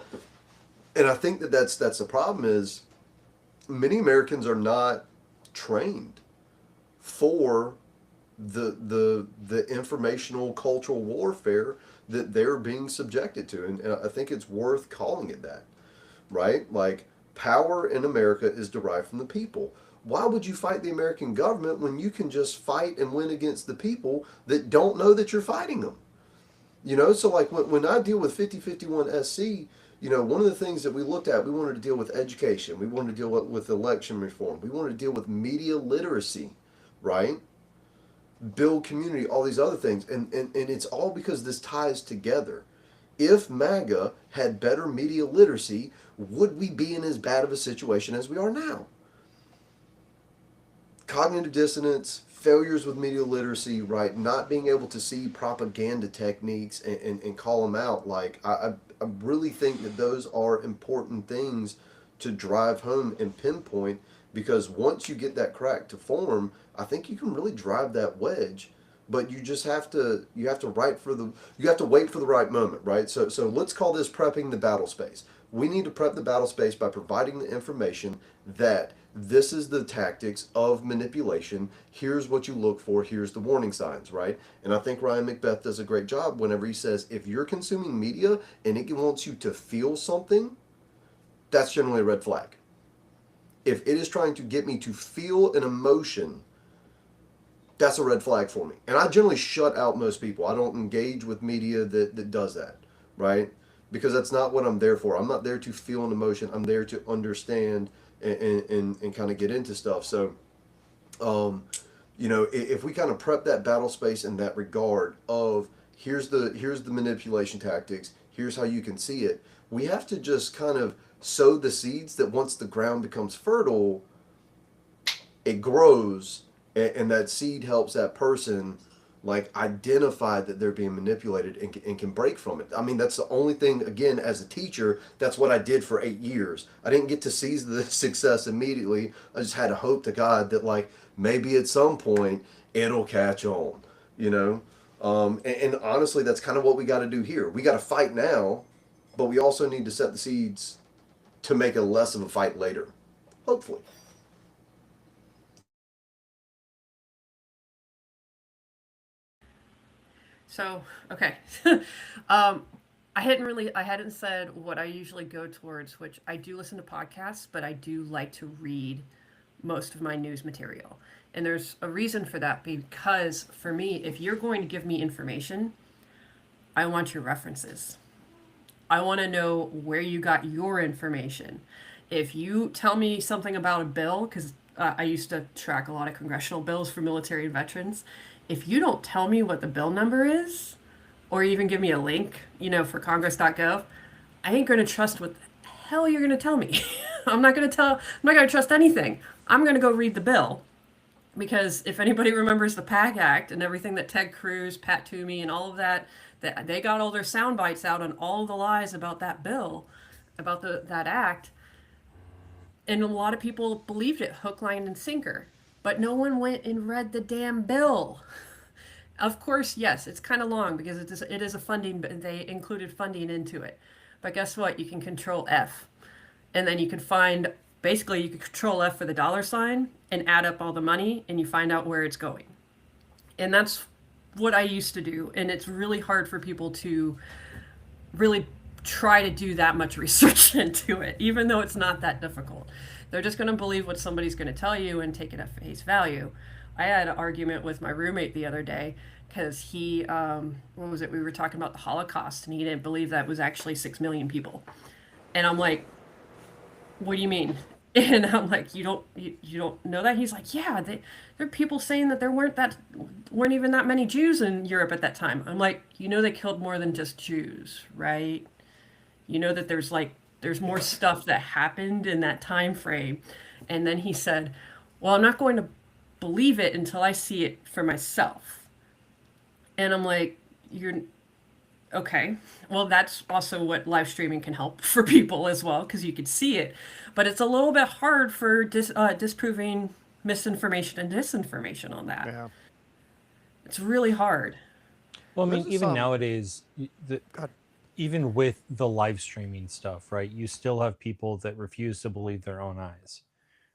And I think that that's the problem is many Americans are not trained for the informational cultural warfare that they're being subjected to, and I think it's worth calling it that, right? Like, power in America is derived from the people. Why would you fight the American government when you can just fight and win against the people that don't know that you're fighting them? You know, so like when I deal with 5051 SC, you know, one of the things that we looked at, we wanted to deal with education, we wanted to deal with election reform, we wanted to deal with media literacy, right? Build community, all these other things. And it's all because this ties together. If MAGA had better media literacy, would we be in as bad of a situation as we are now? Cognitive dissonance, failures with media literacy, right? Not being able to see propaganda techniques and call them out. Like, I really think that those are important things to drive home and pinpoint, because once you get that crack to form, I think you can really drive that wedge. But you just have to you have to wait for the right moment, right? So let's call this prepping the battle space. We need to prep the battle space by providing the information that this is the tactics of manipulation. Here's what you look for. Here's the warning signs, right? And I think Ryan Macbeth does a great job whenever he says, if you're consuming media and it wants you to feel something, that's generally a red flag. If it is trying to get me to feel an emotion, that's a red flag for me. And I generally shut out most people. I don't engage with media that does that, right? Because that's not what I'm there for. I'm not there to feel an emotion. I'm there to understand and kind of get into stuff. So, you know, if we kind of prep that battle space in that regard of here's the manipulation tactics, here's how you can see it, we have to just kind of sow the seeds that once the ground becomes fertile, it grows, and that seed helps that person like identify that they're being manipulated and can break from it. I mean, that's the only thing, again, as a teacher, that's what I did for 8 years. I didn't get to seize the success immediately. I just had to hope to God that like maybe at some point it'll catch on, you know? And honestly, that's kind of what we got to do here. We got to fight now, but we also need to set the seeds to make it less of a fight later, hopefully. So, okay. I hadn't said what I usually go towards, which I do listen to podcasts, but I do like to read most of my news material. And there's a reason for that, because for me, if you're going to give me information, I want your references. I want to know where you got your information. If you tell me something about a bill, because I used to track a lot of congressional bills for military and veterans, if you don't tell me what the bill number is, or even give me a link, you know, for congress.gov, I ain't going to trust what the hell you're going to tell me. I'm not going to trust anything. I'm going to go read the bill. Because if anybody remembers the PAC Act and everything that Ted Cruz, Pat Toomey, and all of that they got all their sound bites out on all the lies about that bill, about that act, and a lot of people believed it hook, line, and sinker. But no one went and read the damn bill. Of course, yes, it's kind of long because it is a funding, but they included funding into it. But guess what? You can control F. And then you can find, basically you can control F for the dollar sign and add up all the money and you find out where it's going. And that's what I used to do. And it's really hard for people to really try to do that much research into it, even though it's not that difficult. They're just going to believe what somebody's going to tell you and take it at face value. I had an argument with my roommate the other day because he, what was it? We were talking about the Holocaust and he didn't believe that was actually 6 million people. And I'm like, what do you mean? And I'm like, you don't know that? He's like, yeah, there are people saying that there weren't even that many Jews in Europe at that time. I'm like, you know, they killed more than just Jews, right? You know that there's more stuff that happened in that time frame. And then he said, well, I'm not going to believe it until I see it for myself. And I'm like, Okay. Well, that's also what live streaming can help for people as well, because you could see it. But it's a little bit hard for disproving misinformation and disinformation on that. Yeah. It's really hard. Well, I There's mean, this, even nowadays, God. even with the live streaming stuff, right? You still have people that refuse to believe their own eyes,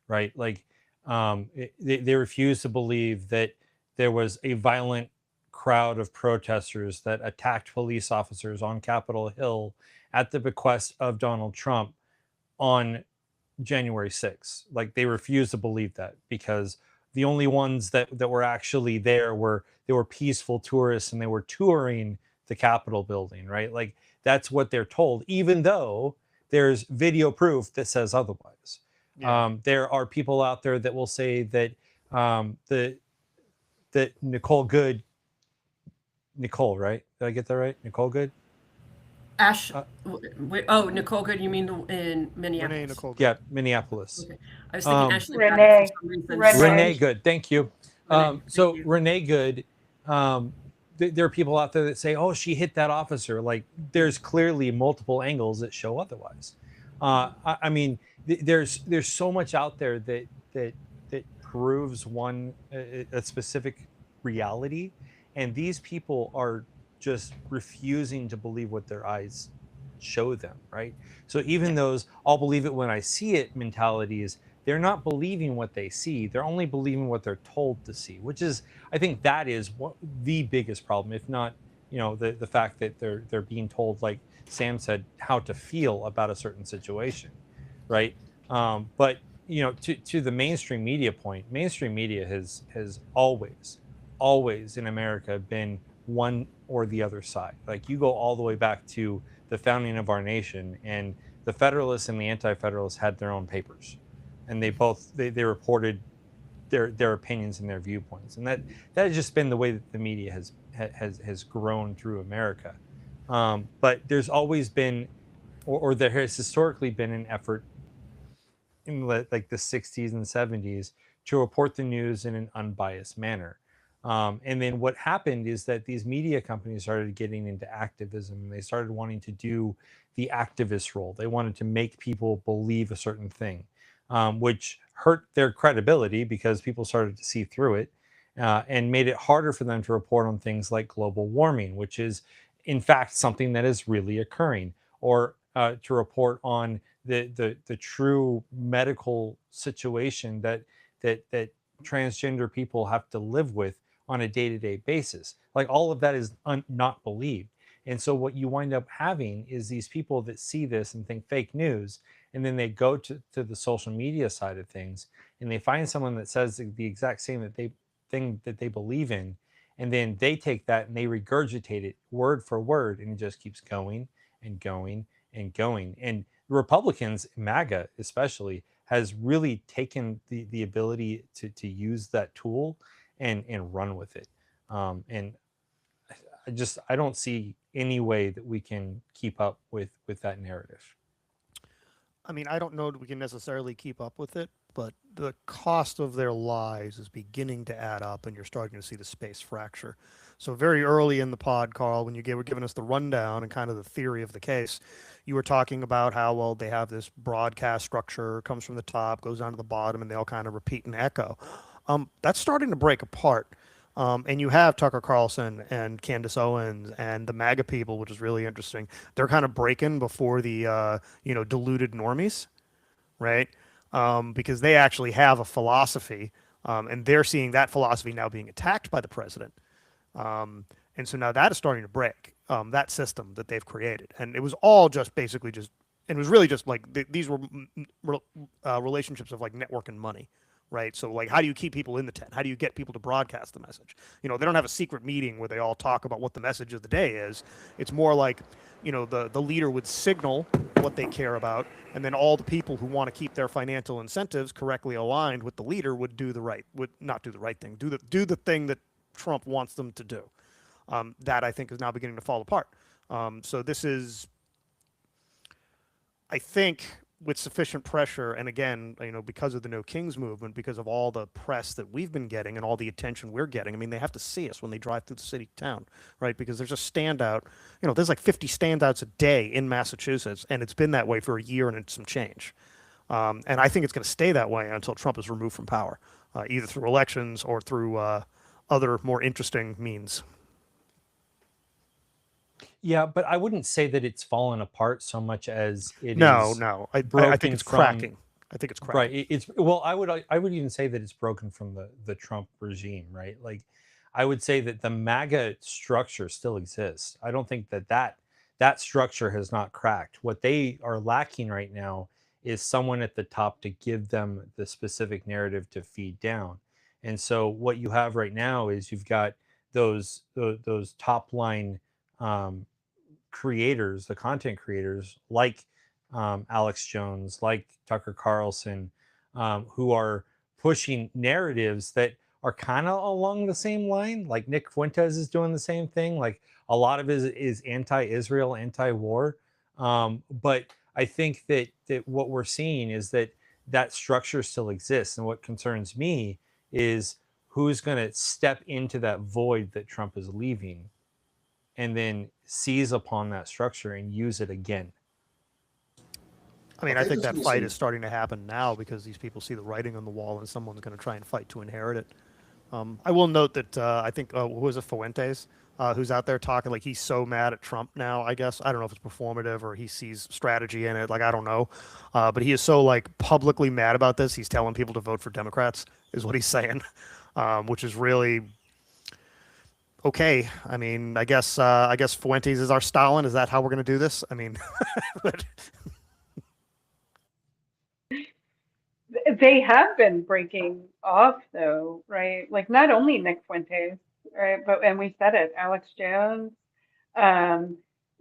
right? Like, they refuse to believe that there was a violent crowd of protesters that attacked police officers on Capitol Hill at the bequest of Donald Trump on January 6th. Like, they refuse to believe that because the only ones that were actually there were they were peaceful tourists and they were touring the Capitol building, right? Like, that's what they're told, even though there's video proof that says otherwise. Yeah. There are people out there that will say that the that Nicole, right? Did I get that right? Nicole Good? Ash, Uh, oh, Nicole Good, you mean in Renee Minneapolis? Nicole. yeah, Minneapolis. Okay. I was thinking Um, Ashley Renee. Babbitt for some reason. Renee. Renee Good, thank you. Renee, So thank you. Renee Good, there are people out there that say, "Oh, she hit that officer." Like, there's clearly multiple angles that show otherwise. I mean, there's so much out there that proves a specific reality, and these people are just refusing to believe what their eyes show them, right? So even those "I'll believe it when I see it" mentalities, they're not believing what they see, they're only believing what they're told to see, which is, I think, that is what the biggest problem, if not, the fact that they're being told, like Sam said, how to feel about a certain situation, right? But to the mainstream media point, mainstream media has always in America been one or the other side. Like, you go all the way back to the founding of our nation, and the Federalists and the Anti-Federalists had their own papers, and they reported their opinions and their viewpoints, and that has just been the way that the media has grown through America. But there's always been, or there has historically been, an effort in like the 60s and 70s to report the news in an unbiased manner. And then what happened is that these media companies started getting into activism, and they started wanting to do the activist role. They wanted to make people believe a certain thing, which hurt their credibility because people started to see through it, and made it harder for them to report on things like global warming, which is, in fact, something that is really occurring, or to report on the true medical situation that transgender people have to live with on a day-to-day basis. Like, all of that is not believed. And so what you wind up having is these people that see this and think fake news, and then they go to the social media side of things, and they find someone that says the exact same thing that they believe in, and then they take that and they regurgitate it word for word, and it just keeps going and going and going. And Republicans, MAGA especially, has really taken the ability to use that tool and run with it. And I don't see any way that we can keep up with that narrative. I mean, I don't know that we can necessarily keep up with it, but the cost of their lives is beginning to add up, and you're starting to see the space fracture. So very early in the pod, Carl, when you were giving us the rundown and kind of the theory of the case, you were talking about how, well, they have this broadcast structure, comes from the top, goes down to the bottom, and they all kind of repeat and echo. That's starting to break apart. And you have Tucker Carlson and Candace Owens and the MAGA people, which is really interesting. They're kind of breaking before the deluded normies, right? Because they actually have a philosophy, and they're seeing that philosophy now being attacked by the president. And so now that is starting to break, that system that they've created. And it was all just basically just, and it was really just like these were relationships of like network and money, right? So like, how do you keep people in the tent? How do you get people to broadcast the message? They don't have a secret meeting where they all talk about what the message of the day is. It's more like, the leader would signal what they care about, and then all the people who want to keep their financial incentives correctly aligned with the leader would not do the right thing, do the thing that Trump wants them to do. That, I think, is now beginning to fall apart. So this is, I think, with sufficient pressure, and again, because of the No Kings movement, because of all the press that we've been getting and all the attention we're getting, I mean, they have to see us when they drive through the city town, right? Because there's a standout, there's like 50 standouts a day in Massachusetts, and it's been that way for a year and some change. And I think it's going to stay that way until Trump is removed from power, either through elections or through other more interesting means. Yeah, but I wouldn't say that it's fallen apart so much as it No, is no. I think broken it's from- cracking. I think it's cracking. Right. It's well, I would even say that it's broken from the Trump regime, right? Like, I would say that the MAGA structure still exists. I don't think that structure has not cracked. What they are lacking right now is someone at the top to give them the specific narrative to feed down. And so what you have right now is you've got those top line creators, the content creators like Alex Jones, like Tucker Carlson, who are pushing narratives that are kind of along the same line. Like Nick Fuentes is doing the same thing. Like a lot of it is anti-Israel, anti-war. But I think that what we're seeing is that structure still exists. And what concerns me is who's going to step into that void that Trump is leaving and then seize upon that structure and use it again. I mean, I think that fight is starting to happen now because these people see the writing on the wall and someone's going to try and fight to inherit it. I will note that I think, who was it, Fuentes, who's out there talking like he's so mad at Trump now, I guess. I don't know if it's performative or he sees strategy in it. Like, I don't know. But he is so like publicly mad about this. He's telling people to vote for Democrats is what he's saying, which is really okay. I mean, I guess Fuentes is our Stalin. Is that how we're going to do this? I mean, but... They have been breaking off, though, right? Like not only Nick Fuentes, right? And we said it, Alex Jones.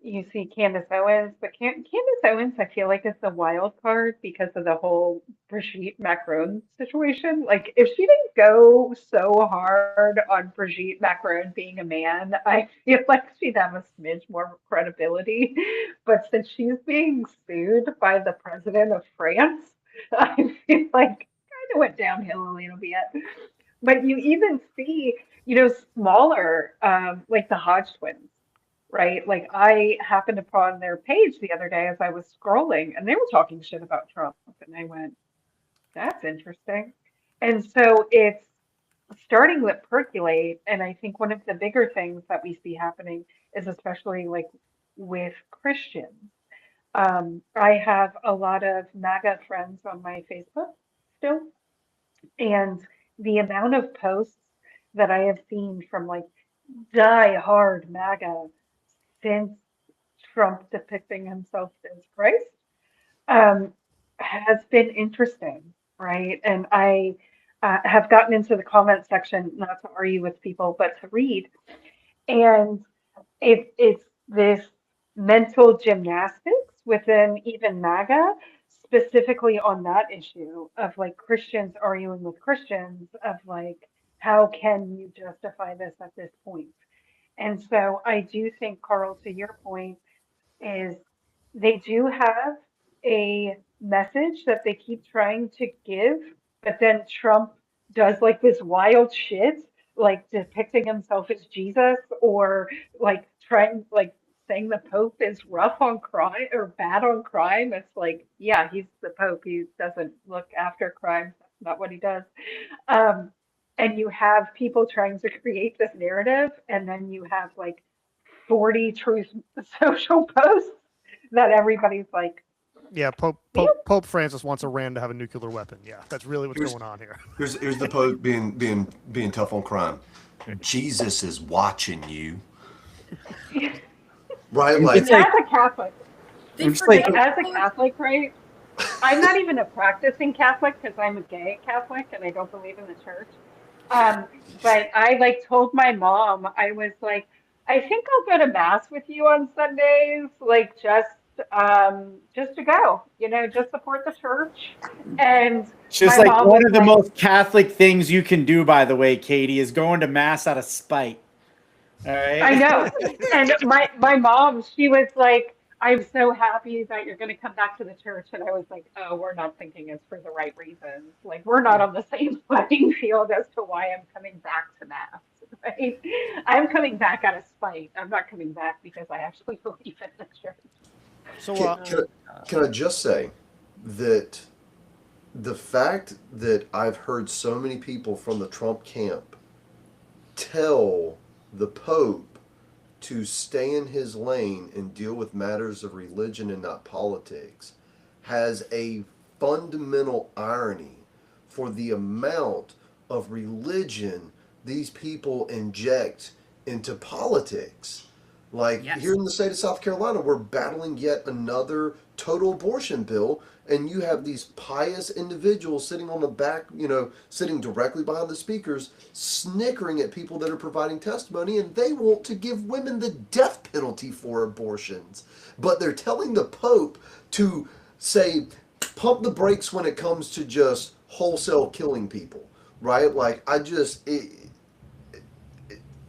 You see Candace Owens, but Candace Owens, I feel like is the wild card because of the whole Brigitte Macron situation. Like if she didn't go so hard on Brigitte Macron being a man, I feel like she'd have a smidge more credibility. But since she's being sued by the president of France, I feel like kind of went downhill a little bit. But you even see, smaller, like the Hodge twins, right? Like I happened upon their page the other day as I was scrolling and they were talking shit about Trump. And I went, that's interesting. And so it's starting to percolate. And I think one of the bigger things that we see happening is especially like with Christians. I have a lot of MAGA friends on my Facebook still, and the amount of posts that I have seen from like die-hard MAGA since Trump depicting himself as Christ has been interesting, right? And I have gotten into the comment section not to argue with people, but to read, and it's this mental gymnastics within even MAGA, specifically on that issue of like Christians arguing with Christians of like, how can you justify this at this point? And so I do think, Carl, to your point, is they do have a message that they keep trying to give, but then Trump does like this wild shit, like depicting himself as Jesus or like trying like saying the Pope is rough on crime or bad on crime. It's like, yeah, he's the Pope. He doesn't look after crime. That's not what he does. And you have people trying to create this narrative, and then you have like 40 Truth Social posts that everybody's like, yeah, Pope Francis wants Iran to have a nuclear weapon. Yeah, that's really what's going on here. Here's the Pope being tough on crime. Jesus is watching you. Right, like as a Catholic, as a Catholic, right? I'm not even a practicing Catholic because I'm a gay Catholic and I don't believe in the church. But I like told my mom, I was like, I think I'll go to mass with you on Sundays, like just to go, just support the church. And just like one of the most Catholic things you can do, by the way, Katie, is going to mass out of spite. All right. I know. And my mom, she was like, I'm so happy that you're going to come back to the church. And I was like, oh, we're not thinking it's for the right reasons. Like, we're not on the same playing field as to why I'm coming back to Mass, right? I'm coming back out of spite. I'm not coming back because I actually believe in the church. So, Can I just say that the fact that I've heard so many people from the Trump camp tell the Pope to stay in his lane and deal with matters of religion and not politics has a fundamental irony for the amount of religion these people inject into politics. Like Yes. here in the state of South Carolina, we're battling yet another total abortion bill, and you have these pious individuals sitting on the back, sitting directly behind the speakers, snickering at people that are providing testimony, and they want to give women the death penalty for abortions. But they're telling the Pope to say, pump the brakes when it comes to just wholesale killing people, right? Like,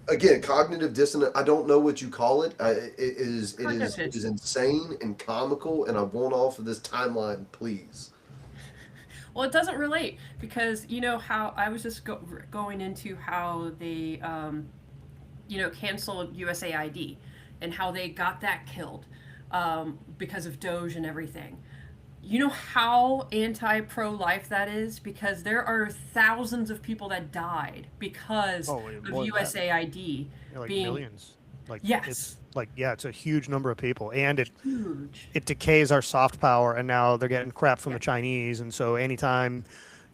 again, cognitive dissonance. I don't know what you call it. It is insane and comical, and I want off of this timeline, please. Well, it doesn't relate because you know how I was just going into how they, canceled USAID and how they got that killed because of Doge and everything. You know how anti-pro-life that is? Because there are thousands of people that died because of USAID being millions. Like, yes. It's a huge number of people, and it huge. decays our soft power, and now they're getting crap from the Chinese, and so anytime,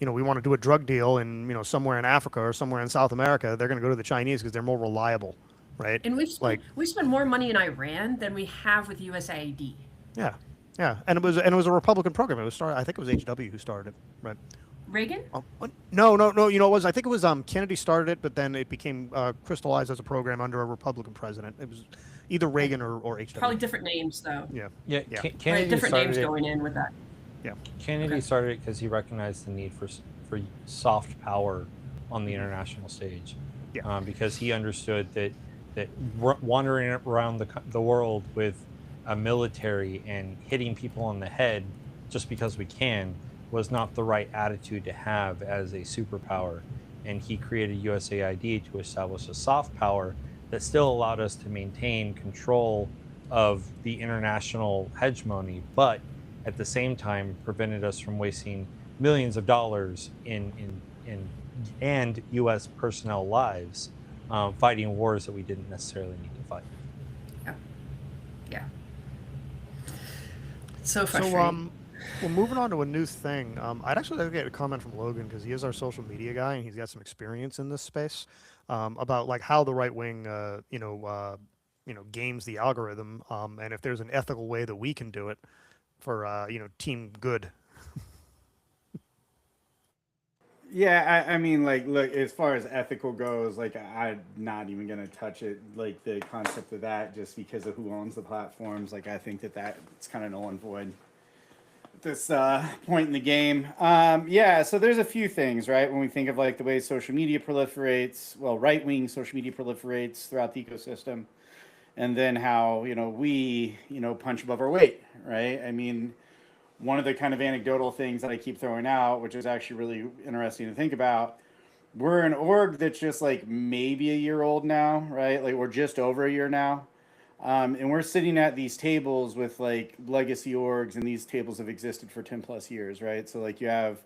we want to do a drug deal in, somewhere in Africa or somewhere in South America, they're going to go to the Chinese because they're more reliable, right? And we spend more money in Iran than we have with USAID. Yeah. Yeah, and it was a Republican program. It was started. I think it was HW who started it, right? Reagan? No. I think it was Kennedy started it, but then it became crystallized as a program under a Republican president. It was either Reagan or HW. Probably different names, though. Yeah. Kennedy different names started going in with that. Yeah. Kennedy started it because he recognized the need for soft power on the international stage. Yeah. Because he understood that wandering around the world with a military and hitting people on the head just because we can was not the right attitude to have as a superpower. And he created USAID to establish a soft power that still allowed us to maintain control of the international hegemony, but at the same time prevented us from wasting millions of dollars in U.S. personnel lives fighting wars that we didn't necessarily need to fight. Yeah. So frustrating. Well, moving on to a new thing. I'd actually like to get a comment from Logan because he is our social media guy and he's got some experience in this space about like how the right wing, games the algorithm, and if there's an ethical way that we can do it for team good. Yeah, I mean, like, look, as far as ethical goes, like, I'm not even going to touch it, like, the concept of that, just because of who owns the platforms. Like, I think it's kind of null and void at this point in the game. So there's a few things, right? When we think of, like, the way social media proliferates, well, right-wing social media proliferates throughout the ecosystem, and then how, we, punch above our weight, right? I mean, one of the kind of anecdotal things that I keep throwing out, which is actually really interesting to think about, we're an org that's just like maybe a year old now, right? Like we're just over a year now. And we're sitting at these tables with like legacy orgs, and these tables have existed for 10 plus years, right? So like you have,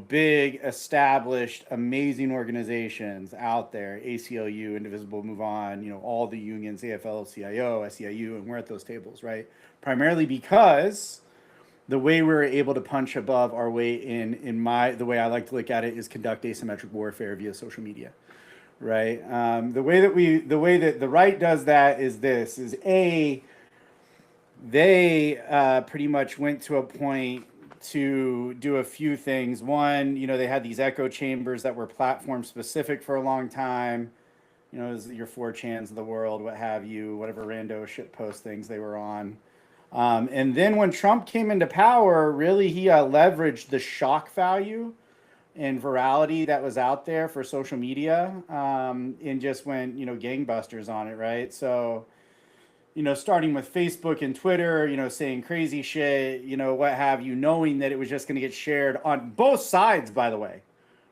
big, established, amazing organizations out there, ACLU, Indivisible, Move On, all the unions, AFL-CIO, SEIU, and we're at those tables, right? Primarily because the way we're able to punch above our weight the way I like to look at it is conduct asymmetric warfare via social media, right? The way that the right does that is they pretty much went to a point to do a few things. One, they had these echo chambers that were platform specific for a long time. Your 4chans of the world, what have you, whatever rando shitpost things they were on. And then when Trump came into power, really he leveraged the shock value and virality that was out there for social media and just went, gangbusters on it, right? So, starting with Facebook and Twitter, saying crazy shit, what have you, knowing that it was just going to get shared on both sides, by the way,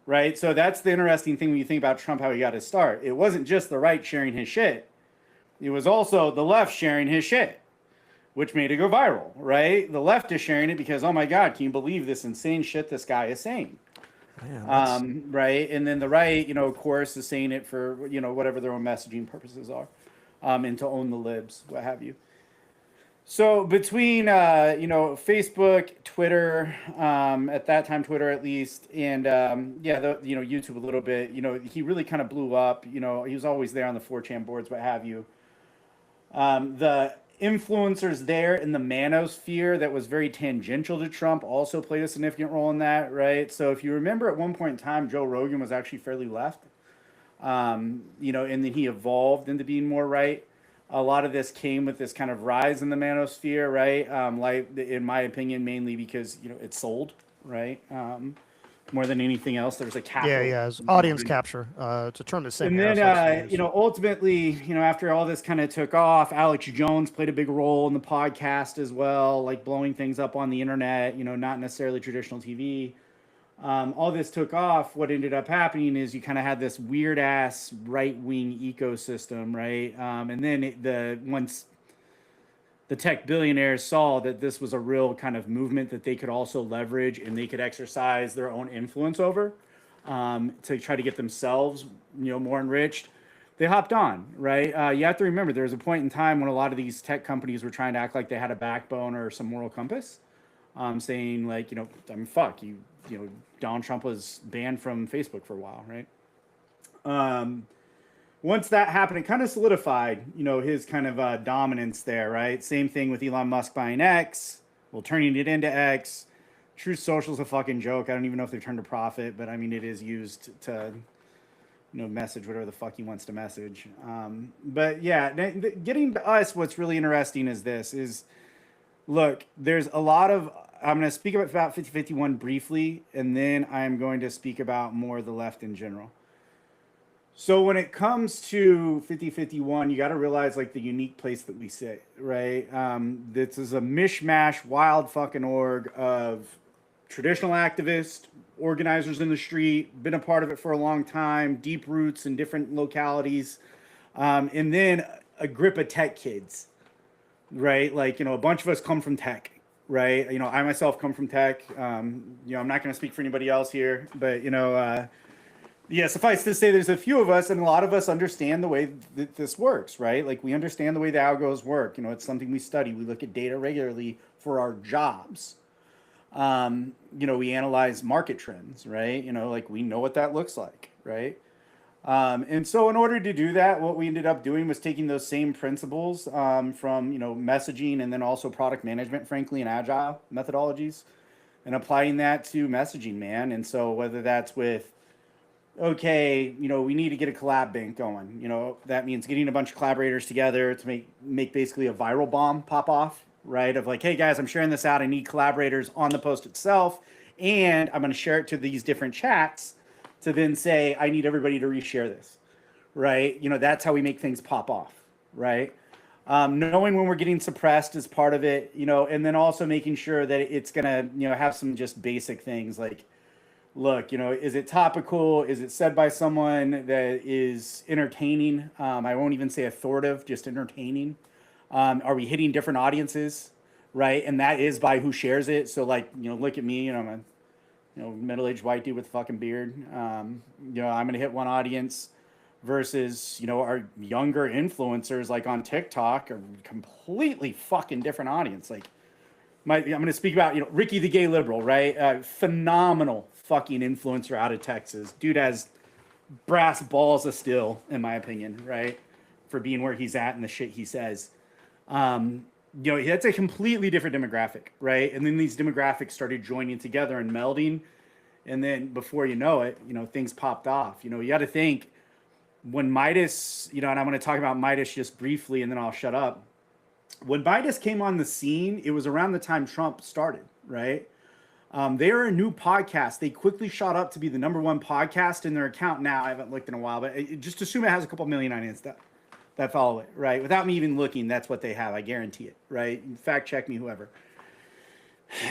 right? So that's the interesting thing when you think about Trump, how he got his start. It wasn't just the right sharing his shit. It was also the left sharing his shit, which made it go viral, right? The left is sharing it because, oh my God, can you believe this insane shit this guy is saying? Yeah, right. And then the right, of course, is saying it for, whatever their own messaging purposes are, and to own the libs, what have you. So between, Facebook, Twitter, at that time, Twitter at least, and, YouTube a little bit, he really kind of blew up. He was always there on the 4chan boards, what have you. The influencers there in the manosphere that was very tangential to Trump also played a significant role in that, right? So if you remember at one point in time, Joe Rogan was actually fairly left, and then he evolved into being more right. A lot of this came with this kind of rise in the manosphere, right? Like in my opinion, mainly because, it sold, right? More than anything else, there's a capital. Yeah, it's audience capture. It's a term that's And then, ultimately, after all this kind of took off, Alex Jones played a big role in the podcast as well, like blowing things up on the internet, not necessarily traditional TV. All this took off. What ended up happening is you kind of had this weird ass right wing ecosystem, right? And then once the tech billionaires saw that this was a real kind of movement that they could also leverage and they could exercise their own influence over, to try to get themselves, more enriched, they hopped on, right? You have to remember, there was a point in time when a lot of these tech companies were trying to act like they had a backbone or some moral compass, saying like, fuck you, Donald Trump was banned from Facebook for a while, right? Once that happened, it kind of solidified, his kind of dominance there, right? Same thing with Elon Musk buying X, turning it into X. Truth Social is a fucking joke. I don't even know if they've turned a profit, but I mean, it is used to, message whatever the fuck he wants to message. But yeah, getting to us, what's really interesting is look, there's a lot of, I'm going to speak about 5051 briefly, and then I'm going to speak about more the left in general. So when it comes to 5051, you got to realize like the unique place that we sit, right? This is a mishmash, wild fucking org of traditional activists, organizers in the street, been a part of it for a long time, deep roots in different localities, and then a grip of tech kids, right? Like, a bunch of us come from tech, right? I myself come from tech. I'm not going to speak for anybody else here, but, yeah, suffice to say, there's a few of us, and a lot of us understand the way that this works, right? Like, we understand the way the algos work. It's something we study. We look at data regularly for our jobs. We analyze market trends, right? Like, we know what that looks like, right? And so in order to do that, what we ended up doing was taking those same principles from, messaging and then also product management, frankly, and agile methodologies, and applying that to messaging, man. And so whether that's with, okay, we need to get a collab bank going. That means getting a bunch of collaborators together to make basically a viral bomb pop off, right? Of like, hey guys, I'm sharing this out. I need collaborators on the post itself, and I'm going to share it to these different chats to then say, I need everybody to reshare this, right? That's how we make things pop off, right? Knowing when we're getting suppressed is part of it, and then also making sure that it's going to, have some just basic things like, look, is it topical? Is it said by someone that is entertaining? I won't even say authoritative, just entertaining. Are we hitting different audiences, right? And that is by who shares it. So like, look at me, I'm a middle-aged white dude with a fucking beard. I'm going to hit one audience versus, our younger influencers like on TikTok are completely fucking different audience. Like I'm going to speak about, Ricky the Gay Liberal, right? Phenomenal fucking influencer out of Texas. Dude has brass balls of steel, in my opinion, right? For being where he's at and the shit he says. That's a completely different demographic, right? And then these demographics started joining together and melding. And then before you know it, things popped off. You got to think when Midas, and I'm going to talk about Midas just briefly and then I'll shut up. When Midas came on the scene, it was around the time Trump started, right? They are a new podcast. They quickly shot up to be the #1 podcast in their account now. I haven't looked in a while, but just assume it has a couple million on Insta, that follow it, right? Without me even looking, that's what they have. I guarantee it, right? Fact check me, whoever.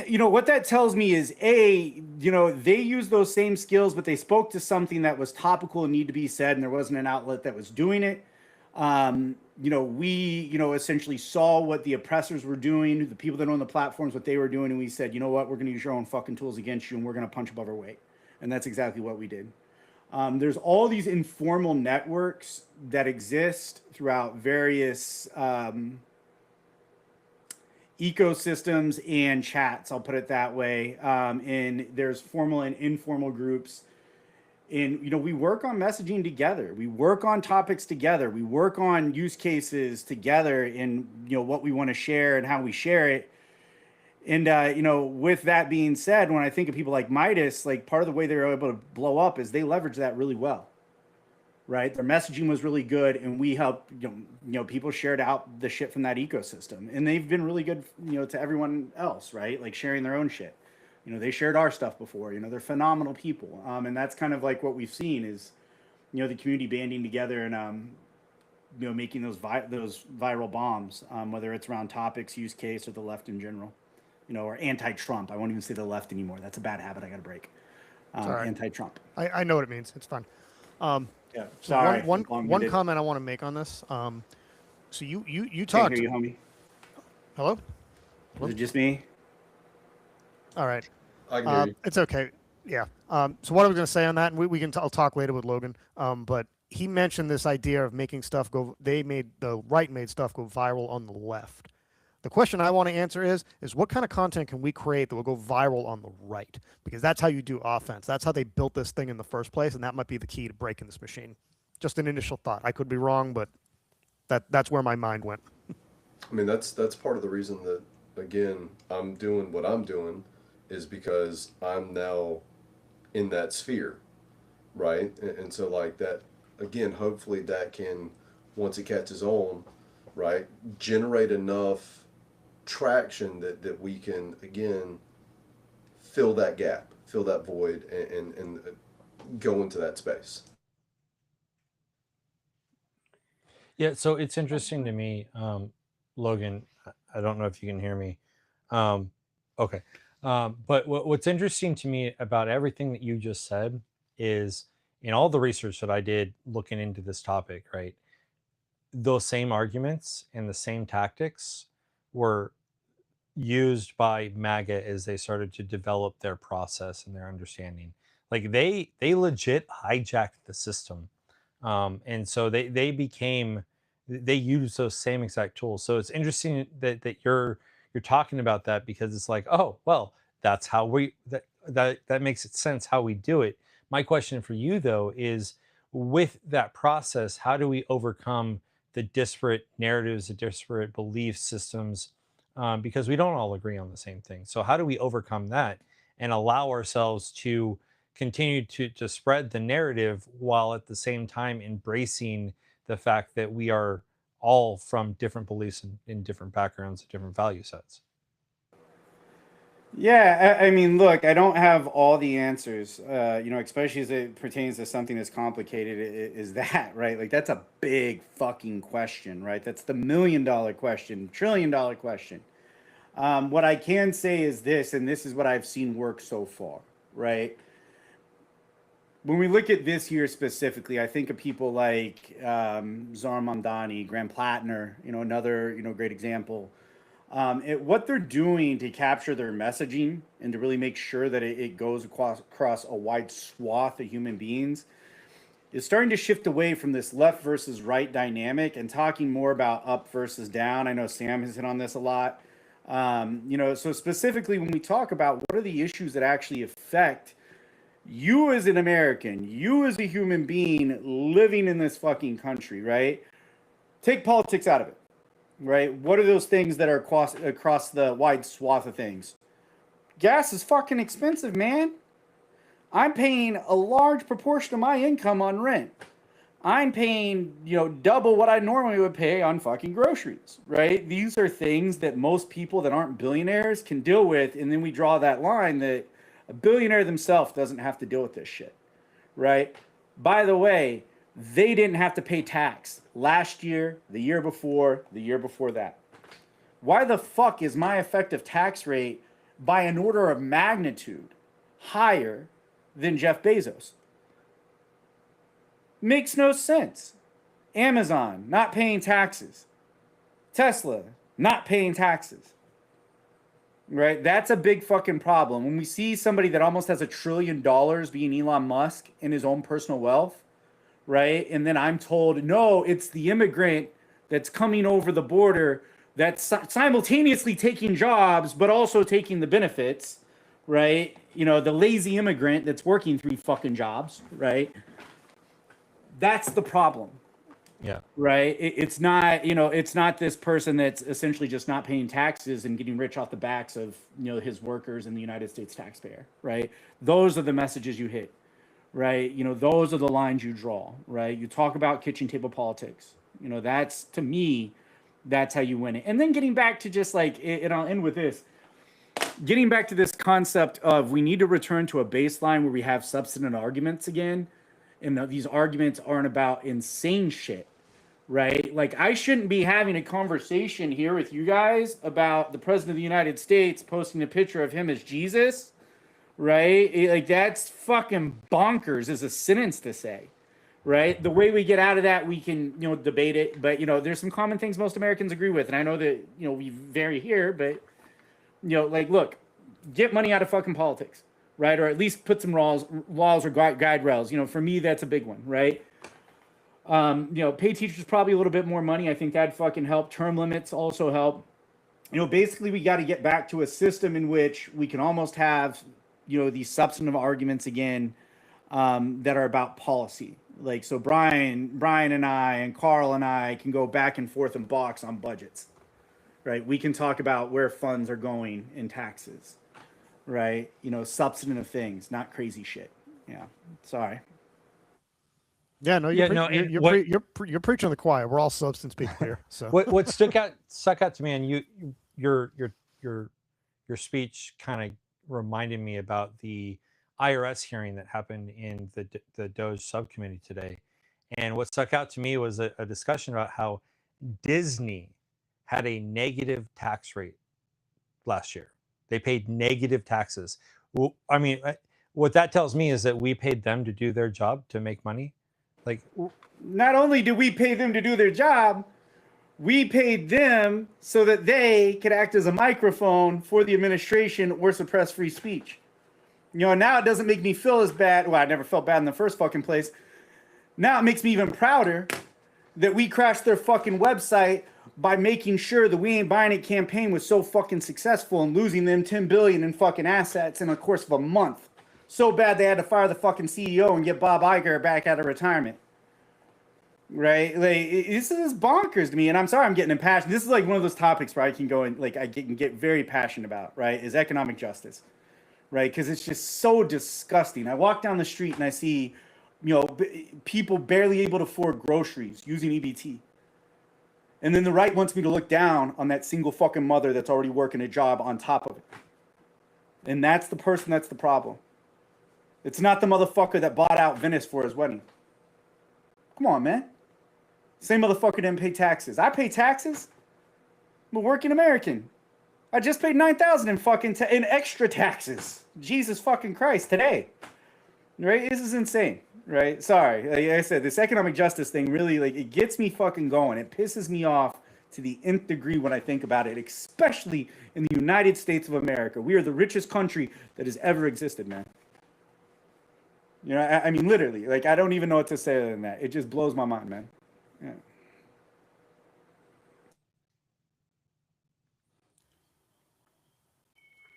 You know, what that tells me is, A, you know, they use those same skills, but they spoke to something that was topical and need to be said, and there wasn't an outlet that was doing it. You know, we, you know, essentially saw what the oppressors were doing, the people that own the platforms, what they were doing, and we said, you know what, we're going to use your own fucking tools against you, and we're going to punch above our weight. And that's exactly what we did. There's all these informal networks that exist throughout various ecosystems and chats, I'll put it that way. And there's formal and informal groups. And, you know, we work on messaging together. We work on topics together. We work on use cases together in, you know, what we want to share and how we share it. And, you know, with that being said, when I think of people like Midas, like part of the way they were able to blow up is they leveraged that really well, right? Their messaging was really good, and we helped, you know, people shared out the shit from that ecosystem. And they've been really good, you know, to everyone else, right? Like sharing their own shit. You know, they shared our stuff before. You know, they're phenomenal people. And that's kind of like what we've seen is, you know, the community banding together and, you know, making those viral bombs, whether it's around topics, use case, or the left in general. You know, or anti-Trump. I won't even say the left anymore. That's a bad habit I got to break. Anti-Trump. I know what it means. It's fine. Yeah. So Sorry. one comment I want to make on this. So you talked. Can't hear you, homie. Hello? Is it just me? All right. I can hear you. It's okay. Yeah. So what I was going to say on that, and I'll talk later with Logan. But he mentioned this idea of making stuff go. The right made stuff go viral on the left. The question I want to answer is what kind of content can we create that will go viral on the right? Because that's how you do offense. That's how they built this thing in the first place, and that might be the key to breaking this machine. Just an initial thought. I could be wrong, but that's where my mind went. I mean, that's part of the reason that, again, I'm doing what I'm doing is because I'm now in that sphere, right? And so like that, again, hopefully that can, once it catches on, right, generate enough traction that we can, again, fill that gap, fill that void, and go into that space. Yeah, so it's interesting to me, Logan. I don't know if you can hear me. Okay. But what's interesting to me about everything that you just said is in all the research that I did looking into this topic, right? Those same arguments and the same tactics were used by MAGA as they started to develop their process and their understanding. Like they legit hijacked the system. And so they used those same exact tools. So it's interesting that you're talking about that, because it's like, oh, well, that's how that makes it sense how we do it. My question for you though is, with that process, how do we overcome the disparate narratives, the disparate belief systems, because we don't all agree on the same thing? So how do we overcome that and allow ourselves to continue to spread the narrative while at the same time embracing the fact that we are all from different beliefs and in different backgrounds and different value sets? Yeah, I mean, look, I don't have all the answers, you know, especially as it pertains to something as complicated as that, right? Like, that's a big fucking question, right? That's the $1 million question, $1 trillion question. What I can say is this, and this is what I've seen work so far, right? When we look at this year specifically, I think of people like Zara Mamdani, Graham Plattner, you know, another, you know, great example. What they're doing to capture their messaging and to really make sure that it goes across a wide swath of human beings is starting to shift away from this left versus right dynamic and talking more about up versus down. I know Sam has hit on this a lot. You know, so specifically when we talk about what are the issues that actually affect you as an American, you as a human being living in this fucking country, right? Take politics out of it. Right? What are those things that are across the wide swath of things? Gas is fucking expensive, man. I'm paying a large proportion of my income on rent. I'm paying, you know, double what I normally would pay on fucking groceries, right? These are things that most people that aren't billionaires can deal with, and then we draw that line that a billionaire themselves doesn't have to deal with this shit, right? By the way, They didn't have to pay tax last year, the year before, the year before that. Why the fuck is my effective tax rate by an order of magnitude higher than Jeff Bezos? Makes no sense. Amazon not paying taxes. Tesla not paying taxes. Right? That's a big fucking problem. When we see somebody that almost has $1 trillion being Elon Musk in his own personal wealth, right? And then I'm told, no, it's the immigrant that's coming over the border that's simultaneously taking jobs, but also taking the benefits, right? You know, the lazy immigrant that's working 3 fucking jobs, right? That's the problem. Yeah. Right. It's not, you know, it's not this person that's essentially just not paying taxes and getting rich off the backs of, you know, his workers and the United States taxpayer. Right. Those are the messages you hit. Right. You know, those are the lines you draw. Right. You talk about kitchen table politics. You know, that's, to me, that's how you win it. And then getting back to just like, and I'll end with this, getting back to this concept of we need to return to a baseline where we have substantive arguments again. And these arguments aren't about insane shit, right? Like, I shouldn't be having a conversation here with you guys about the president of the United States posting a picture of him as Jesus, right? Like, that's fucking bonkers as a sentence to say, right? The way we get out of that, we can, you know, debate it. But, you know, there's some common things most Americans agree with. And I know that, you know, we vary here, but, you know, like, look, get money out of fucking politics. Right, or at least put some laws or guide rails. You know, for me, that's a big one, right? You know, pay teachers probably a little bit more money. I think that'd fucking help. Term limits also help. You know, basically, we got to get back to a system in which we can almost have, you know, these substantive arguments again that are about policy. Like, so Brian and I and Carl and I can go back and forth and box on budgets, right? We can talk about where funds are going in taxes. Right, you know, substantive things, not crazy shit. Yeah, sorry. Yeah, no, you're preaching to the choir. We're all substance people here. So what stuck out to me, and your speech kind of reminded me about the IRS hearing that happened in the Doge subcommittee today. And what stuck out to me was a discussion about how Disney had a negative tax rate last year. They paid negative taxes. Well, I mean, what that tells me is that we paid them to do their job to make money. Like, not only did we pay them to do their job, we paid them so that they could act as a microphone for the administration or suppress free speech. You know, now it doesn't make me feel as bad. Well, I never felt bad in the first fucking place. Now it makes me even prouder that we crashed their fucking website by making sure the We Ain't Buying It campaign was so fucking successful and losing them $10 billion in fucking assets in the course of a month. So bad they had to fire the fucking CEO and get Bob Iger back out of retirement. Right? Like, this is bonkers to me. And I'm sorry I'm getting impassioned. This is like one of those topics where I can go and like I can get very passionate about, right? Is economic justice. Right? Because it's just so disgusting. I walk down the street and I see, you know, people barely able to afford groceries using EBT. And then the right wants me to look down on that single fucking mother that's already working a job on top of it. And that's the person that's the problem. It's not the motherfucker that bought out Venice for his wedding. Come on, man. Same motherfucker didn't pay taxes. I pay taxes. I'm a working American. I just paid $9,000 in fucking in extra taxes. Jesus fucking Christ, today. Right? This is insane. Right? Sorry. Like I said, this economic justice thing really, like, it gets me fucking going. It pisses me off to the nth degree when I think about it, especially in the United States of America. We are the richest country that has ever existed, man. You know, I mean, literally, like, I don't even know what to say other than that. It just blows my mind, man. Yeah.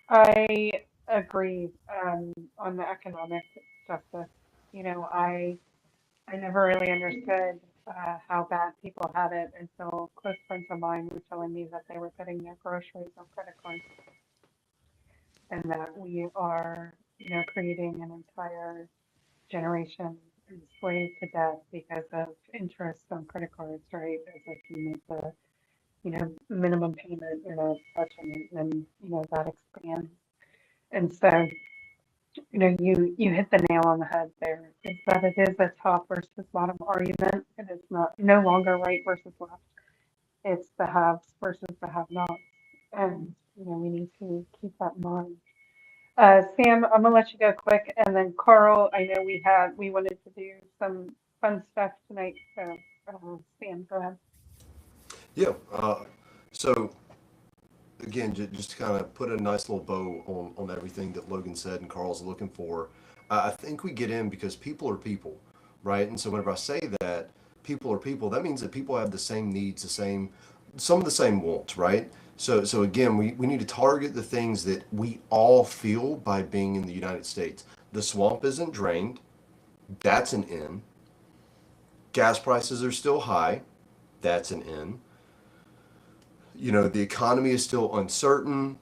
I agree on the economic justice. You know, I never really understood how bad people had it until close friends of mine were telling me that they were getting their groceries on credit cards, and that we are, you know, creating an entire generation enslaved to debt because of interest on credit cards, right? As if you make the, you know, minimum payment, you're not touching it, and you know that expands. And so you hit the nail on the head there, is that it is a top versus bottom argument. It is not no longer right versus left. It's the haves versus the have-nots. And, we need to keep that in mind. Sam, I'm gonna let you go quick, and then Carl, I know we wanted to do some fun stuff tonight, so Sam, go ahead. Yeah. So again, just to kind of put a nice little bow on everything that Logan said and Carl's looking for, I think we get in because people are people, right? And so whenever I say that people are people, that means that people have the same needs, some of the same wants, right? So again, we need to target the things that we all feel by being in the United States. The swamp isn't drained. That's an in. Gas prices are still high. That's an in. The economy is still uncertain.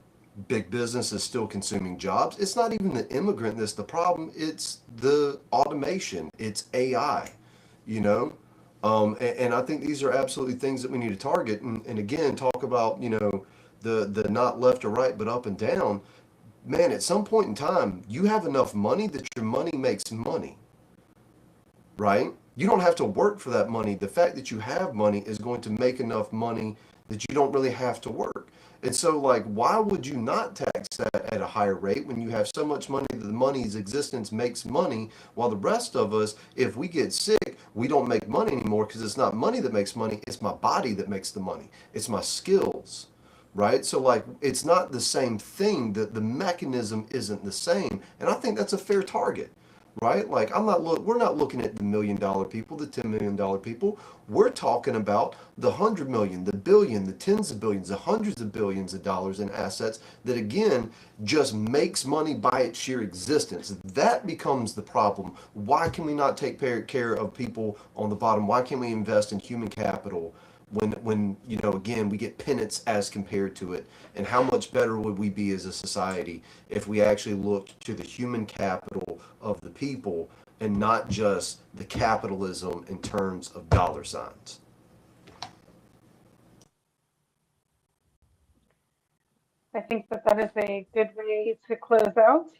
Big business is still consuming jobs. It's not even the immigrant that's the problem. It's the automation. It's AI, and I think these are absolutely things that we need to target. And again, talk about, the not left or right, but up and down. Man, at some point in time, you have enough money that your money makes money, right? You don't have to work for that money. The fact that you have money is going to make enough money that you don't really have to work. And so, why would you not tax that at a higher rate when you have so much money that the money's existence makes money, while the rest of us, if we get sick, we don't make money anymore because it's not money that makes money, it's my body that makes the money. It's my skills, right? So, it's not the same thing. The mechanism isn't the same. And I think that's a fair target. Right? We're not looking at the $1 million people, the $10 million people. We're talking about the 100 million, the billion, the tens of billions, the hundreds of billions of dollars in assets that, again, just makes money by its sheer existence. That becomes the problem. Why can we not take care of people on the bottom? Why can't we invest in human capital when again, we get penance as compared to it? And how much better would we be as a society if we actually looked to the human capital of the people and not just the capitalism in terms of dollar signs? I think that is a good way to close out.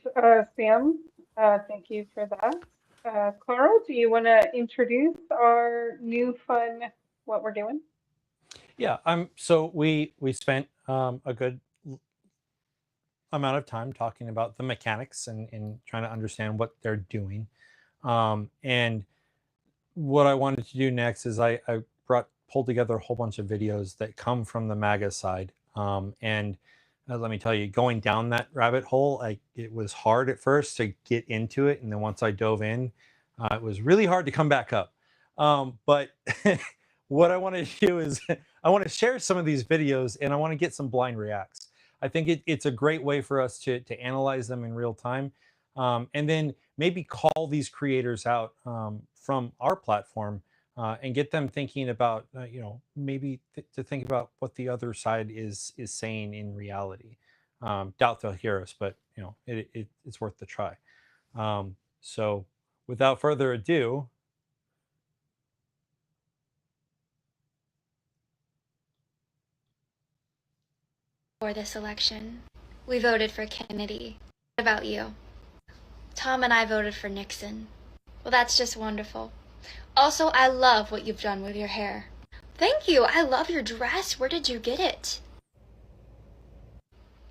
Sam, thank you for that. Carl, do you want to introduce our new fun, what we're doing? Yeah, so we spent a good amount of time talking about the mechanics and trying to understand what they're doing. And what I wanted to do next is I pulled together a whole bunch of videos that come from the MAGA side. And let me tell you, going down that rabbit hole, it was hard at first to get into it. And then once I dove in, it was really hard to come back up. But what I want to do is I want to share some of these videos and I want to get some blind reacts. I think it's a great way for us to analyze them in real time. And then maybe call these creators out from our platform and get them thinking about, maybe to think about what the other side is saying in reality. Doubt they'll hear us, but it's worth the try. So without further ado, for this election, we voted for Kennedy. What about you? Tom and I voted for Nixon. Well, that's just wonderful. Also, I love what you've done with your hair. Thank you. I love your dress. Where did you get it?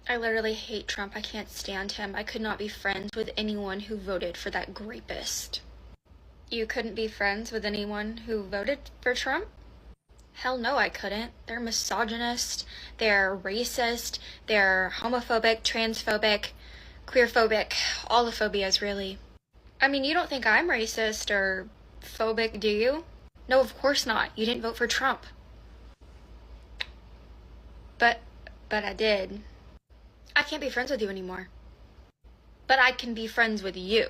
I literally hate Trump. I can't stand him. I could not be friends with anyone who voted for that rapist. You couldn't be friends with anyone who voted for Trump? Hell no, I couldn't. They're misogynist, they're racist, they're homophobic, transphobic, queerphobic, all the phobias, really. I mean, you don't think I'm racist or phobic, do you? No, of course not. You didn't vote for Trump. But I did. I can't be friends with you anymore. But I can be friends with you.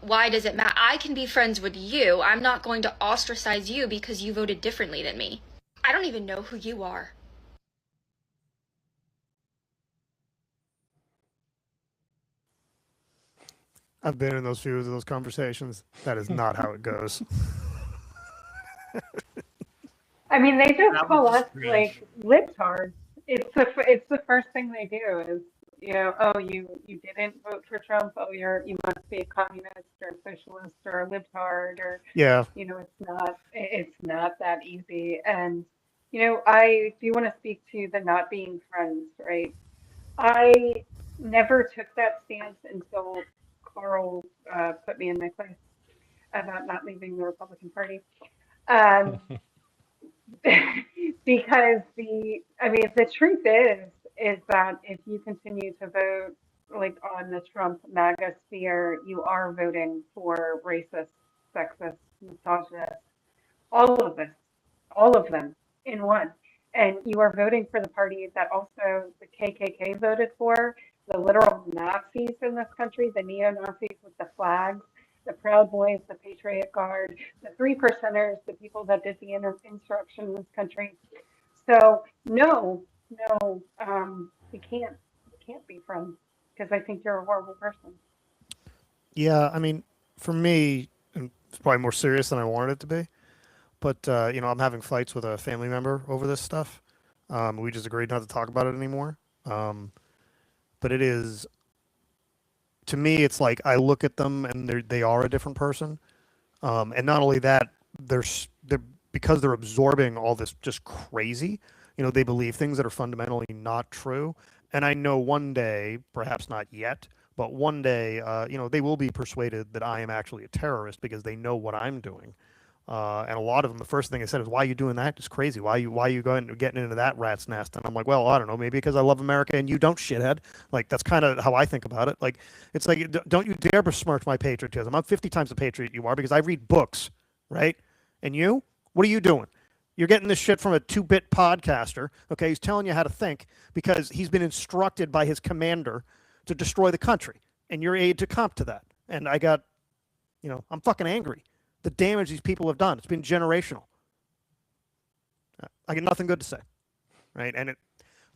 Why does it matter? I can be friends with you. I'm not going to ostracize you because you voted differently than me. I don't even know who you are. I've been in those few of those conversations. That is not how it goes. I mean, they just That call was us strange. libtards. It's the first thing they do is, oh, you didn't vote for Trump. Oh, you must be a communist or a socialist or a libtard or, Yeah. it's not that easy. And, I do want to speak to the not being friends, right? I never took that stance until Carl put me in my place about not leaving the Republican Party. Um, because the truth is that if you continue to vote like on the Trump MAGA sphere, you are voting for racist, sexist, misogynist, all of this, all of them in one. And you are voting for the party that also the KKK voted for, the literal Nazis in this country, the neo-Nazis with the flags, the Proud Boys, the Patriot Guard, the three percenters, the people that did the insurrection in this country. So we can't be friends because I think you're a horrible person. Yeah. I mean, for me, and it's probably more serious than I wanted it to be. But I'm having fights with a family member over this stuff. We just agreed not to talk about it anymore. But it is, to me, it's like I look at them and they are a different person. And not only that, they're because they're absorbing all this just crazy. They believe things that are fundamentally not true. And I know one day, perhaps not yet, but one day, they will be persuaded that I am actually a terrorist because they know what I'm doing. And a lot of them, the first thing they said is, "Why are you doing that? It's crazy. Why are you getting into that rat's nest?" And I'm like, "Well, I don't know. Maybe because I love America and you don't, shithead." Like that's kind of how I think about it. Like it's like, don't you dare besmirch my patriotism. I'm 50 times the patriot you are because I read books, right? And you, what are you doing? You're getting this shit from a 2-bit podcaster. Okay, he's telling you how to think because he's been instructed by his commander to destroy the country, and you're aide to comp to that. And I'm fucking angry. The damage these people have done. It's been generational. I got nothing good to say, right? And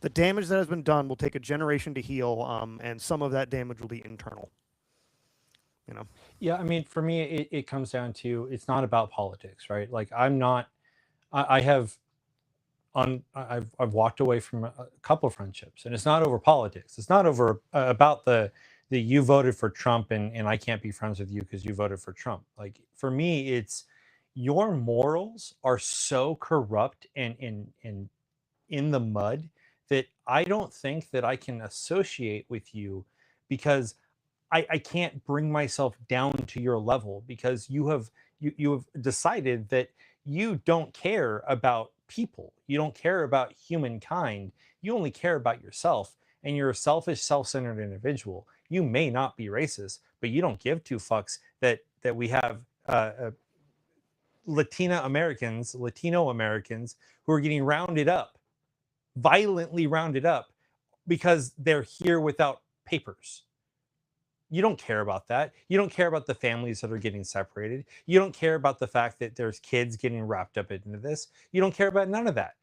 the damage that has been done will take a generation to heal, and some of that damage will be internal. Yeah, I mean, for me, it comes down to it's not about politics, right? Like I'm not. I have I've walked away from a couple of friendships, and it's not over politics. It's not over about the you voted for Trump and I can't be friends with you because you voted for Trump. Like for me, it's your morals are so corrupt and in the mud that I don't think that I can associate with you because I can't bring myself down to your level because you have decided that you don't care about people. You don't care about humankind. You only care about yourself. And you're a selfish, self-centered individual. You may not be racist, but you don't give two fucks that we have Latino Americans who are getting rounded up, violently rounded up, because they're here without papers. You don't care about that. You don't care about the families that are getting separated. You don't care about the fact that there's kids getting wrapped up into this. You don't care about none of that.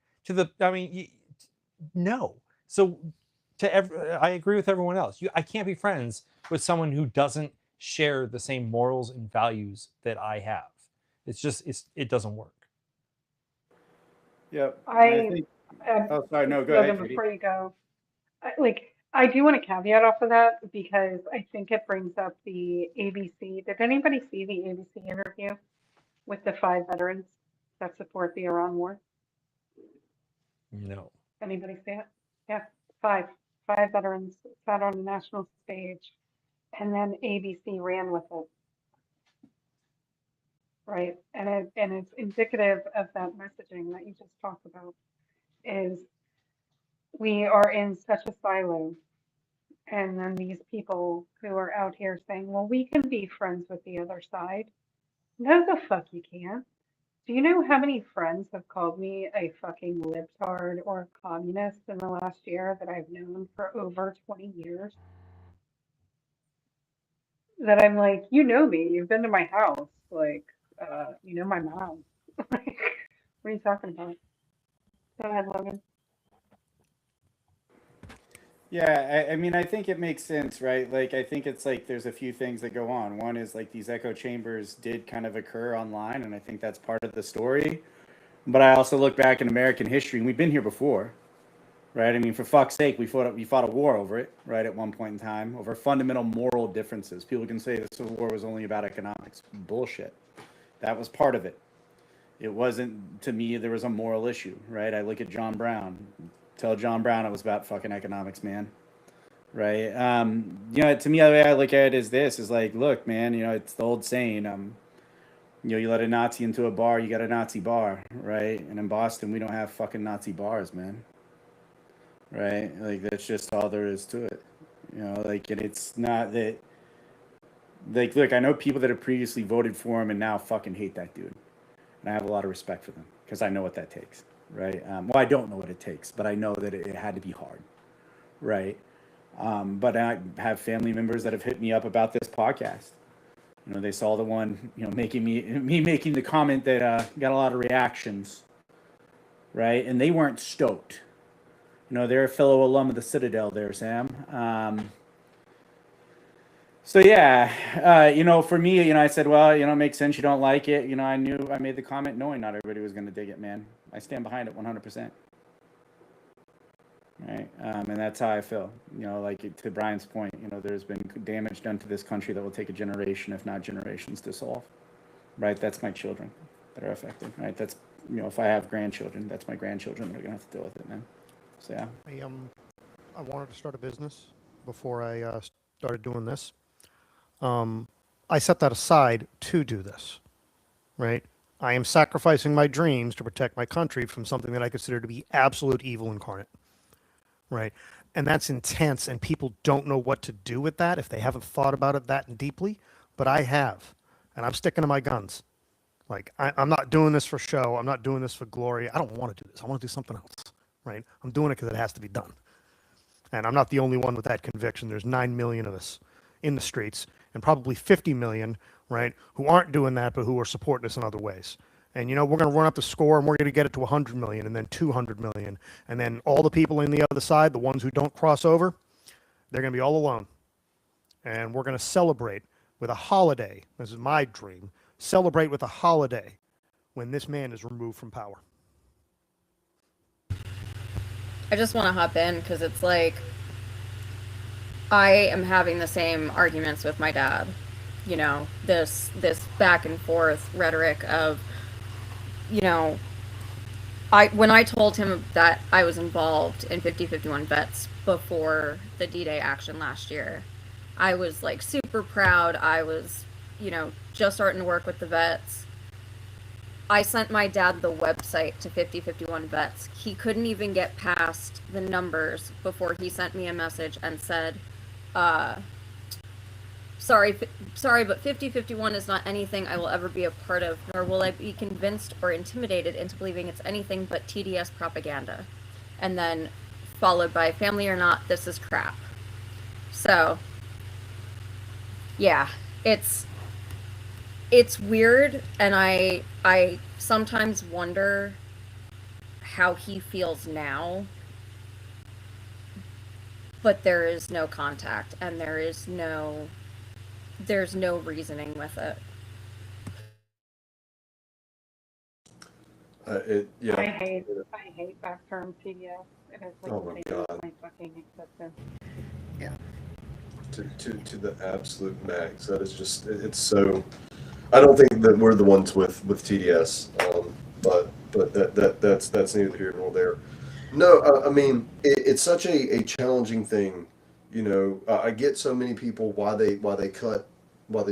No. So I agree with everyone else. I can't be friends with someone who doesn't share the same morals and values that I have. It doesn't work. Yep. I think. um, Oh, sorry. No, go Logan, ahead, Katie. before you go, I do want to caveat off of that because I think it brings up the ABC. Did anybody see the ABC interview with the 5 veterans that support the Iran war? No. Anybody see it? Yeah, 5 veterans sat on a national stage, and then ABC ran with it, right? And it's indicative of that messaging that you just talked about. Is we are in such a silo. And then these people who are out here saying, well, we can be friends with the other side. No, the fuck you can't. Do you know how many friends have called me a fucking libtard or a communist in the last year that I've known for over 20 years? That I'm like, you know me, you've been to my house, you know my mom. Like, what are you talking about? Go ahead, Logan. Yeah, I mean, I think it makes sense, right? Like, I think it's like there's a few things that go on. One is like these echo chambers did kind of occur online, and I think that's part of the story. But I also look back in American history, and we've been here before, right? I mean, for fuck's sake, we fought a war over it, right? At one point in time, over fundamental moral differences. People can say the Civil War was only about economics. Bullshit. That was part of it. It wasn't, to me, there was a moral issue, right? I look at John Brown. Tell John Brown it was about fucking economics, man. Right? To me, the way I look at it is this, is like, look, man, it's the old saying, you let a Nazi into a bar, you got a Nazi bar, right? And in Boston, we don't have fucking Nazi bars, man. Right? Like, that's just all there is to it. And it's not that, like, look, I know people that have previously voted for him and now fucking hate that dude. And I have a lot of respect for them because I know what that takes, right? Well, I don't know what it takes, but I know that it had to be hard, right? But I have family members that have hit me up about this podcast. They saw the one, making me making the comment that got a lot of reactions, right? And they weren't stoked. They're a fellow alum of the Citadel there, Sam. So yeah, for me, I said, well, it makes sense. You don't like it. I knew I made the comment knowing not everybody was going to dig it, man. I stand behind it 100%. Right. And that's how I feel, to Brian's point, there's been damage done to this country that will take a generation, if not generations, to solve. Right. That's my children that are affected. Right. That's, if I have grandchildren, that's my grandchildren that are going to have to deal with it, man. So, yeah. I wanted to start a business before I started doing this. I set that aside to do this, right? I am sacrificing my dreams to protect my country from something that I consider to be absolute evil incarnate, right? And that's intense, and people don't know what to do with that if they haven't thought about it that deeply, but I have, and I'm sticking to my guns. Like, I'm not doing this for show. I'm not doing this for glory. I don't want to do this. I want to do something else, right? I'm doing it because it has to be done. And I'm not the only one with that conviction. There's 9 million of us in the streets, and probably 50 million, right, who aren't doing that, but who are supporting us in other ways. And, we're going to run up the score, and we're going to get it to 100 million, and then 200 million. And then all the people in the other side, the ones who don't cross over, they're going to be all alone. And we're going to celebrate with a holiday. This is my dream. Celebrate with a holiday when this man is removed from power. I just want to hop in because it's like I am having the same arguments with my dad. This back and forth rhetoric of, when I told him that I was involved in 5051 vets before the D-Day action last year, I was like super proud. I was, just starting to work with the vets. I sent my dad the website to 5051 vets. He couldn't even get past the numbers before he sent me a message and said, sorry, but 5051 is not anything I will ever be a part of, nor will I be convinced or intimidated into believing it's anything but TDS propaganda. And then followed by, family or not, this is crap. So, yeah, it's weird, and I sometimes wonder how he feels now, but there is no contact, and there's no reasoning with it. I hate back term TDS. It is like Oh my God. my fucking existence. Yeah. To the absolute max. That is just, it's so. I don't think that we're the ones with TDS, but that's neither here nor there. No, I mean it's such a challenging thing. I get so many people why they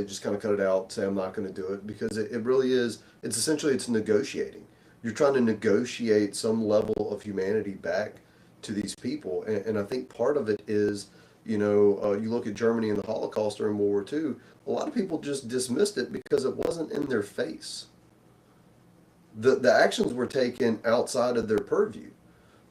just kind of cut it out, say I'm not going to do it, because it really is. It's essentially negotiating. You're trying to negotiate some level of humanity back to these people, and I think part of it is. You look at Germany and the Holocaust during World War II, a lot of people just dismissed it because it wasn't in their face. The actions were taken outside of their purview,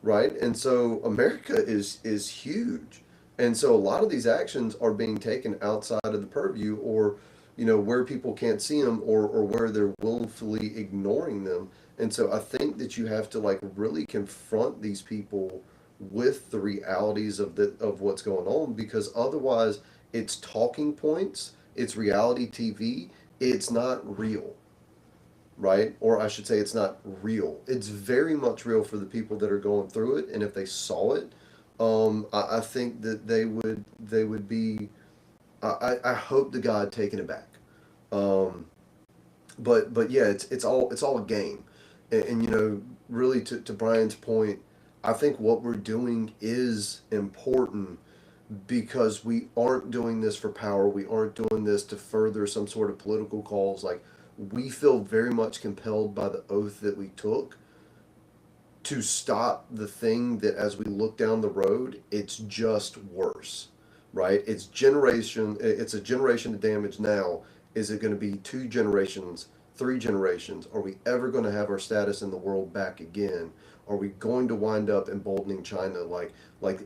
right? And so America is huge. And so a lot of these actions are being taken outside of the purview, or, where people can't see them, or where they're willfully ignoring them. And so I think that you have to really confront these people with the realities of what's going on, because otherwise it's talking points, it's reality TV, it's not real. right? Or I should say, it's not real. It's very much real for the people that are going through it, and if they saw it, I think that they would be. I hope to God taken aback. Um, but yeah, it's all a game, and really to Brian's point, I think what we're doing is important because we aren't doing this for power. We aren't doing this to further some sort of political cause. Like, we feel very much compelled by the oath that we took to stop the thing that, as we look down the road, it's just worse, right? It's a generation of damage now. Is it going to be 2 generations, 3 generations? Are we ever going to have our status in the world back again? Are we going to wind up emboldening China?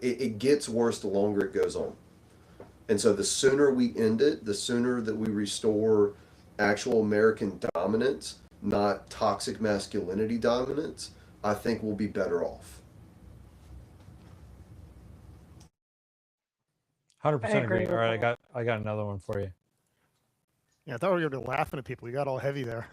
It gets worse the longer it goes on. And so the sooner we end it, the sooner that we restore actual American dominance, not toxic masculinity dominance, I think we'll be better off. 100% I agree agree. All with right, that. I got another one for you. Yeah, I thought we were going to be laughing at people. You got all heavy there.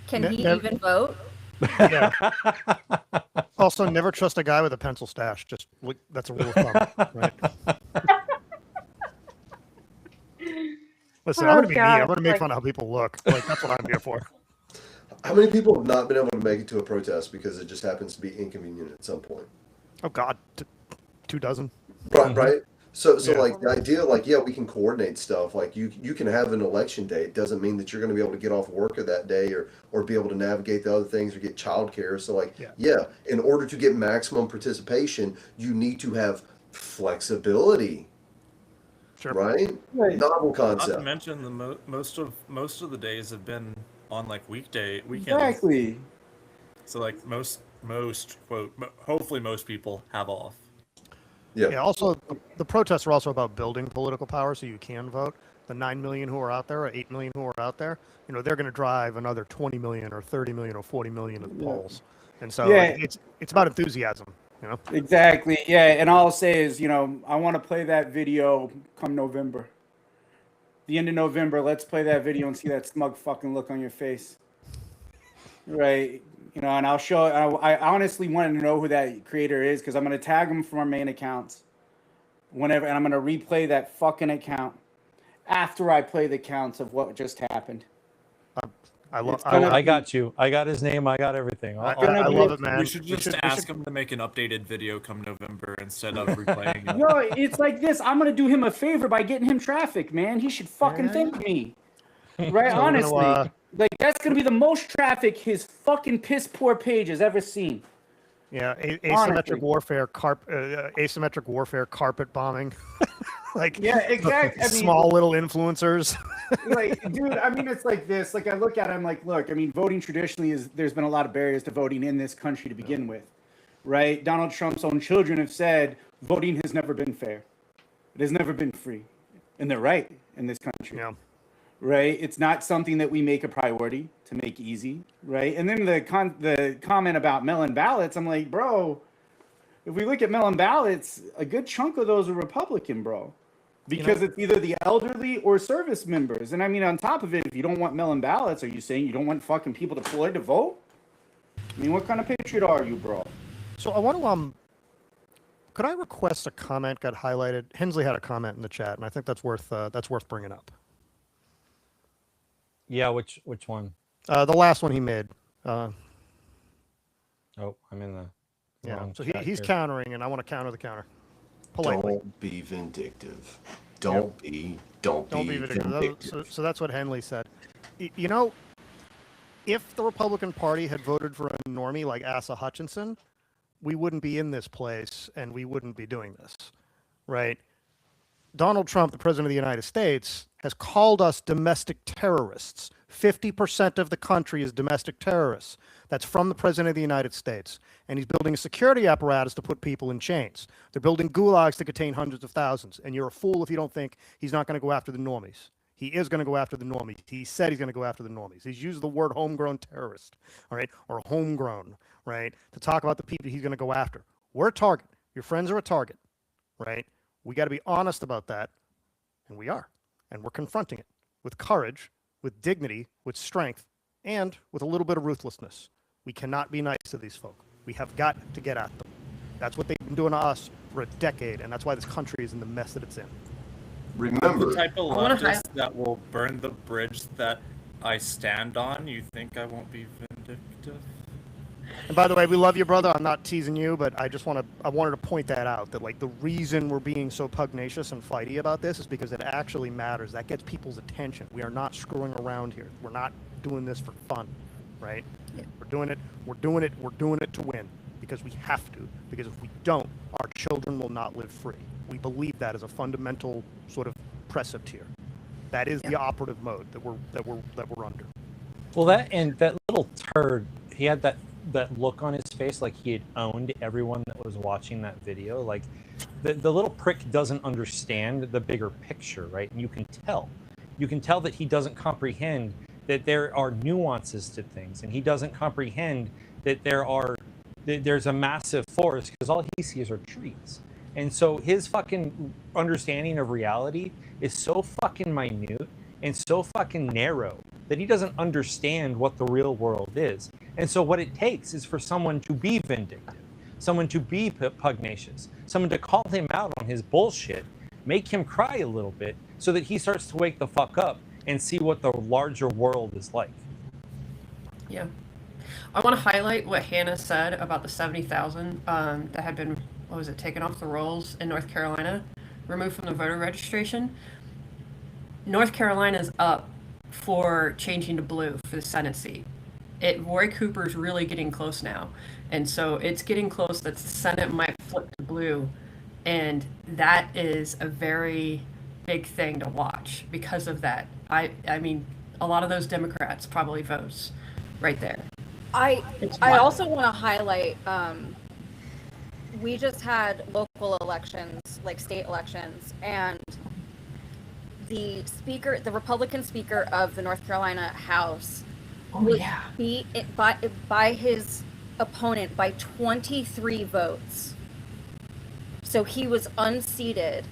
Can Ne- he never- even vote? Yeah. Also, never trust a guy with a pencil stash. Just that's a rule of thumb, right? Listen, I'm Oh, gonna be me. God, I'm gonna make like- fun of how people look. Like, that's what I'm here for. How many people have not been able to make it to a protest because it just happens to be inconvenient at some point? Oh God, 2 dozen. Right, right. So Yeah. like the idea, like, yeah, we can coordinate stuff. Like, you can have an election day. It doesn't mean that you're going to be able to get off work that day, or be able to navigate the other things or get childcare. So like, Yeah. yeah, in order to get maximum participation, you need to have flexibility, Sure. right? Right. Novel Not to concept. mention the most of the days have been on like weekends. Exactly. So like most quote hopefully most people have off. Yeah. Yeah. Also, the protests are also about building political power, so you can vote. The 9 million who are out there, or 8 million who are out there, they're going to drive another 20 million, or 30 million, or 40 million at the Yeah. polls. And so Yeah. it's about enthusiasm. Exactly. Yeah. And all I'll say is, I want to play that video come November. The end of November, let's play that video and see that smug fucking look on your face. Right. And I'll show. I honestly want to know who that creator is, because I'm going to tag him from our main accounts whenever, and I'm going to replay that fucking account after I play the counts of what just happened. I love. It's gonna I got you. I got his name. I got everything. I gonna be love a- it, man. We should just ask him to make an updated video come November instead of replaying it. Yo, it's like this. I'm gonna do him a favor by getting him traffic, man. He should fucking Yeah. thank me. Right? So we're gonna, Honestly. Like, that's gonna be the most traffic his fucking piss poor page has ever seen. Yeah, Honestly. asymmetric warfare, carpet bombing, like Yeah, exactly. I mean, small little influencers. like, dude, I mean, it's like this. Like, I look at it, I'm like, look, I mean, voting traditionally there's been a lot of barriers to voting in this country to begin with, right? Donald Trump's own children have said voting has never been fair. It has never been free. And they're right in this country. Yeah. Right? It's not something that we make a priority to make easy, right? And then the comment about mail-in ballots, I'm like, bro, if we look at mail-in ballots, a good chunk of those are Republican, bro. Because it's either the elderly or service members. And I mean, on top of it, if you don't want mail-in ballots, are you saying you don't want fucking people deployed to vote? I mean, what kind of patriot are you, bro? So I want to could I request a comment got highlighted? Hensley had a comment in the chat, and I think that's worth bringing up. Yeah, which one? The last one he made. Oh, I'm in the Yeah. wrong So chat he's here. countering, and I want to counter the counter politely. Don't be vindictive. Don't be vindictive. So that's what Henley said. If the Republican Party had voted for a normie like Asa Hutchinson, we wouldn't be in this place and we wouldn't be doing this, right? Donald Trump, the President of the United States, has called us domestic terrorists. 50% of the country is domestic terrorists. That's from the President of the United States. And he's building a security apparatus to put people in chains. They're building gulags to contain hundreds of thousands. And you're a fool if you don't think he's not going to go after the normies. He is going to go after the normies. He said he's going to go after the normies. He's used the word homegrown terrorist, all right, or homegrown, right, to talk about the people he's going to go after. We're a target. Your friends are a target, right? We got to be honest about that, and we are. And we're confronting it with courage, with dignity, with strength, and with a little bit of ruthlessness. We cannot be nice to these folk. We have got to get at them. That's what they've been doing to us for a decade, and that's why this country is in the mess that it's in. Remember, the type of leftist that will burn the bridge that I stand on. You think I won't be vindictive? And by the way, we love you, brother. I'm not teasing you, but I wanted to point that out, that like the reason we're being so pugnacious and fighty about this is because it actually matters. That gets people's attention. We are not screwing around here. We're not doing this for fun, right? Yeah. We're doing it to win, because we have to. Because if we don't, our children will not live free. We believe that as a fundamental sort of precept here. That is the operative mode that we're under. Well, that little turd, he had that look on his face like he had owned everyone that was watching that video. Like the little prick doesn't understand the bigger picture, right? And you can tell that he doesn't comprehend that there are nuances to things, and he doesn't comprehend that there's a massive forest, because all he sees are trees. And so his fucking understanding of reality is so fucking minute and so fucking narrow that he doesn't understand what the real world is. And so what it takes is for someone to be vindictive, someone to be pugnacious, someone to call him out on his bullshit, make him cry a little bit so that he starts to wake the fuck up and see what the larger world is like. Yeah. I want to highlight what Hannah said about the 70,000 that had been, taken off the rolls in North Carolina, removed from the voter registration. North Carolina's up for changing to blue for the Senate seat. Roy Cooper's really getting close now. And so it's getting close that the Senate might flip to blue. And that is a very big thing to watch because of that. I mean, a lot of those Democrats probably votes right there. I also want to highlight, we just had local elections, like state elections, and the Republican speaker of the North Carolina House was beat by his opponent by 23 votes. So he was unseated,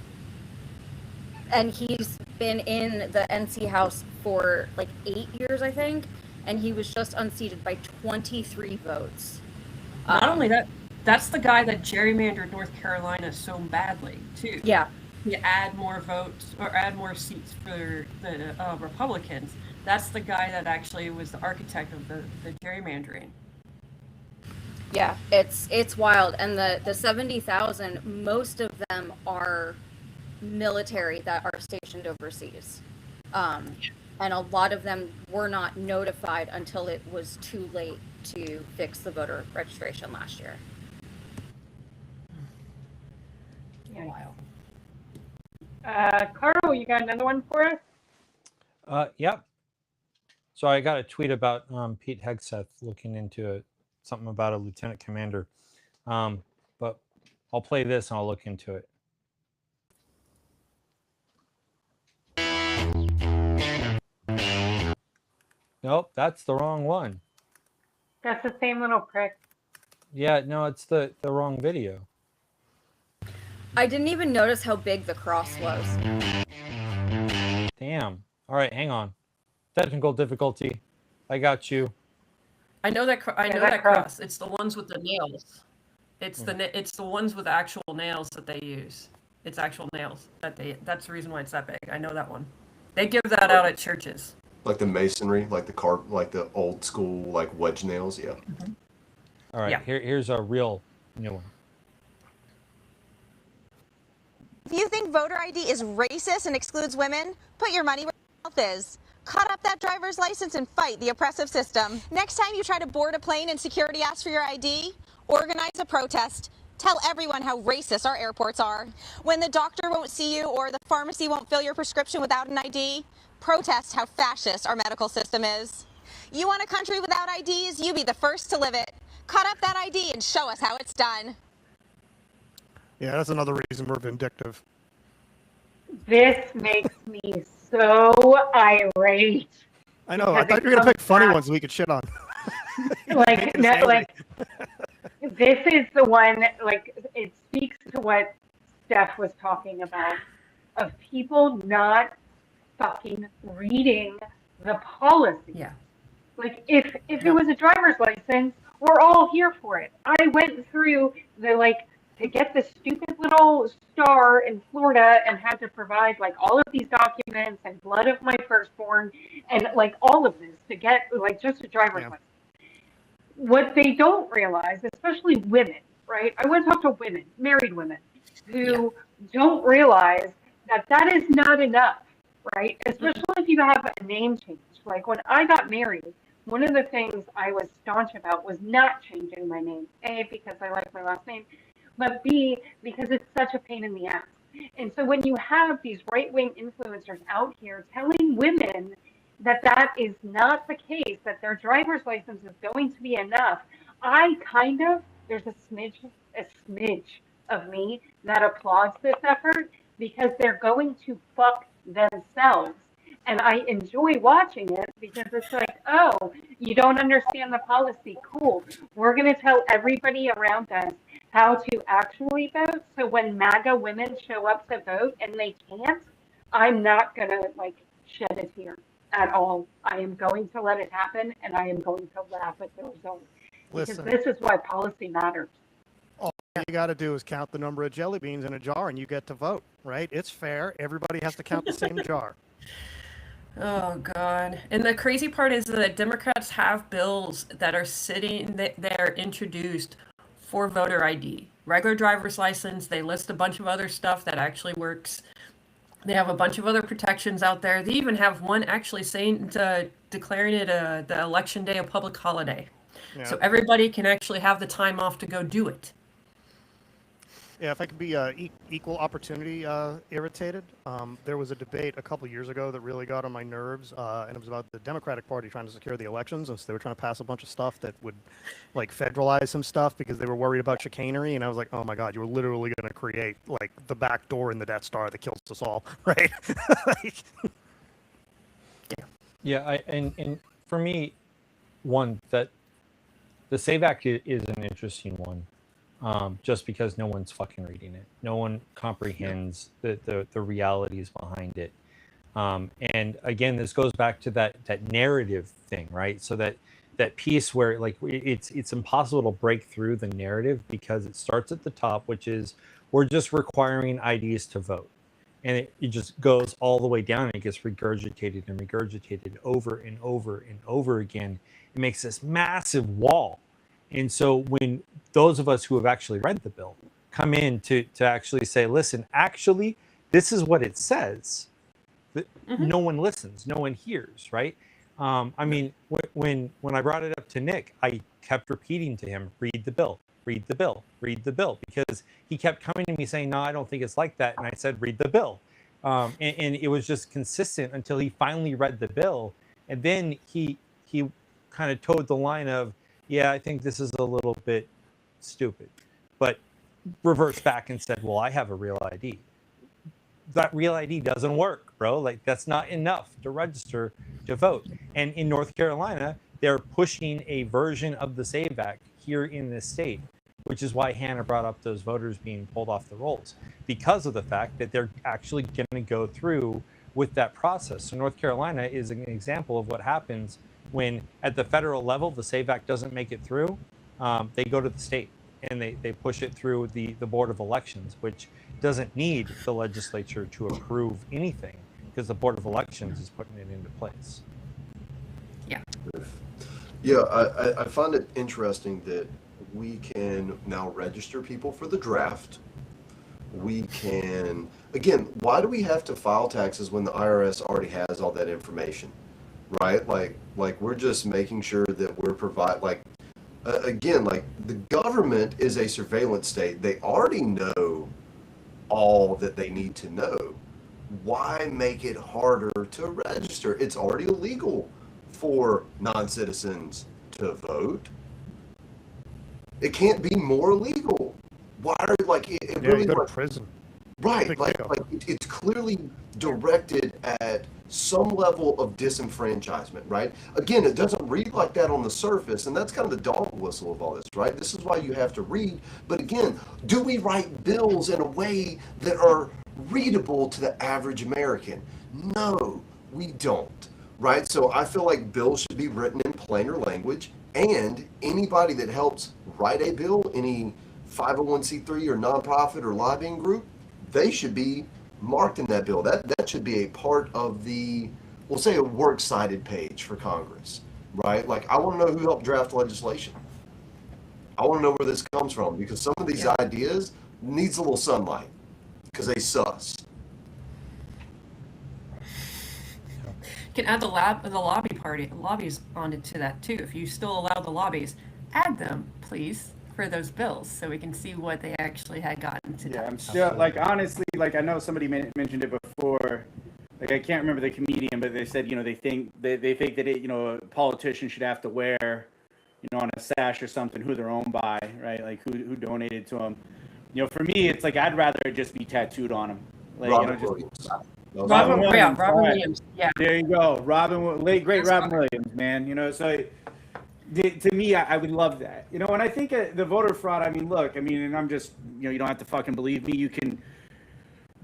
and he's been in the NC House for like 8 years, I think, and he was just unseated by 23 votes. Not only that, that's the guy that gerrymandered North Carolina so badly, too. Yeah. To add more votes or add more seats for the Republicans. That's the guy that actually was the architect of the gerrymandering. Yeah, it's wild. And the 70,000, most of them are military that are stationed overseas. And a lot of them were not notified until it was too late to fix the voter registration last year. Yeah. Wild. Carl, you got another one for us? Yep. So I got a tweet about Pete Hegseth looking into something about a lieutenant commander. But I'll play this and I'll look into it. Nope, that's the wrong one. That's the same little prick. Yeah, no, it's the wrong video. I didn't even notice how big the cross was. Damn. All right, hang on. Technical difficulty. I got you. I know that cross. It's the ones with the nails. It's the ones with actual nails that they use. It's actual nails that's the reason why it's that big. I know that one. They give that out at churches. Like the masonry, like the old school like wedge nails, yeah. Mm-hmm. All right, here's a real new one. If you think voter ID is racist and excludes women, put your money where your mouth is. Cut up that driver's license and fight the oppressive system. Next time you try to board a plane and security asks for your ID, organize a protest. Tell everyone how racist our airports are. When the doctor won't see you or the pharmacy won't fill your prescription without an ID, protest how fascist our medical system is. You want a country without IDs? You be the first to live it. Cut up that ID and show us how it's done. Yeah, that's another reason we're vindictive. This makes me so irate. I know. I Because thought it you were gonna pick comes funny back- ones we could shit on. Like, Making us no, angry. like, this is the one, like, it speaks to what Steph was talking about, of people not fucking reading the policy. Yeah. Like, if it was a driver's license, we're all here for it. I went through to get the stupid little star in Florida and had to provide, like, all of these documents and blood of my firstborn and, like, all of this to get, like, just a driver's license. What they don't realize, especially women, right? I want to talk to women, married women, who don't realize that that is not enough, right? Especially if you have a name change. Like when I got married, one of the things I was staunch about was not changing my name. A, because I like my last name, but B, because it's such a pain in the ass. And so when you have these right-wing influencers out here telling women that that is not the case, that their driver's license is going to be enough, there's a smidge of me that applauds this effort because they're going to fuck themselves. And I enjoy watching it because it's like, oh, you don't understand the policy. Cool. We're going to tell everybody around us how to actually vote. So when MAGA women show up to vote and they can't, I'm not going to shed a tear at all. I am going to let it happen, and I am going to laugh at the result. Because this is why policy matters. All you got to do is count the number of jelly beans in a jar, and you get to vote, right? It's fair. Everybody has to count the same jar. Oh, God. And the crazy part is that Democrats have bills that are sitting there introduced for voter ID. Regular driver's license, they list a bunch of other stuff that actually works. They have a bunch of other protections out there. They even have one actually declaring it the election day a public holiday. Yeah. So everybody can actually have the time off to go do it. Yeah, if I could be equal opportunity irritated, there was a debate a couple years ago that really got on my nerves, and it was about the Democratic Party trying to secure the elections, and so they were trying to pass a bunch of stuff that would, federalize some stuff because they were worried about chicanery, and I was like, oh my God, you were literally going to create, the back door in the Death Star that kills us all, right? Yeah, and for me, one, that the SAVE Act is an interesting one. Just because no one's fucking reading it. No one comprehends the realities behind it. And again, this goes back to that narrative thing, right? So that piece where it's impossible to break through the narrative because it starts at the top, which is we're just requiring IDs to vote. And it just goes all the way down and it gets regurgitated and regurgitated over and over and over again. It makes this massive wall. And so when those of us who have actually read the bill come in to actually say, listen, actually, this is what it says, no one listens, no one hears, right? I mean, when I brought it up to Nick, I kept repeating to him, read the bill, read the bill, read the bill, because he kept coming to me saying, no, I don't think it's like that. And I said, read the bill. And it was just consistent until he finally read the bill. And then he kind of towed the line of, yeah, I think this is a little bit stupid, but reversed back and said, well, I have a real ID. That real ID doesn't work, bro. That's not enough to register to vote. And in North Carolina, they're pushing a version of the SAVE Act here in this state, which is why Hannah brought up those voters being pulled off the rolls, because of the fact that they're actually going to go through with that process. So North Carolina is an example of what happens when at the federal level, the SAVE Act doesn't make it through. They go to the state and they push it through the Board of Elections, which doesn't need the legislature to approve anything because the Board of Elections is putting it into place. Yeah. Yeah, I find it interesting that we can now register people for the draft. We can, again, why do we have to file taxes when the IRS already has all that information? Right? Like we're just making sure that we're again, the government is a surveillance state. They already know all that they need to know. Why make it harder to register? It's already illegal for non-citizens to vote. It can't be more illegal. Why are it really you go to prison. Right, Big like pickup. it's clearly directed at some level of disenfranchisement, right? Again, it doesn't read like that on the surface, and that's kind of the dog whistle of all this, right? This is why you have to read. But again, do we write bills in a way that are readable to the average American? No, we don't, right? So I feel like bills should be written in plainer language, and anybody that helps write a bill, any 501c3 or nonprofit or lobbying group, they should be marked in that bill. That should be a part of the, we'll say, a works cited page for Congress, right? Like, I want to know who helped draft legislation. I want to know where this comes from, because some of these ideas needs a little sunlight because they sus. Can add the lobbies onto that too. If you still allow the lobbies, add them, please, for those bills, so we can see what they actually had gotten to. Yeah, I'm still, like, honestly, like, I know somebody mentioned it before. Like, I can't remember the comedian, but they said, they think that it, a politician should have to wear, on a sash or something, who they're owned by, right? Like, who donated to them. For me, it's like, I'd rather it just be tattooed on them. Like, Robin Williams. Robin Williams. Robin Right. Williams. Yeah. There you go. Late great Robin Williams, man. So to me, I would love that. And I think the voter fraud, and I'm just, you don't have to fucking believe me. You can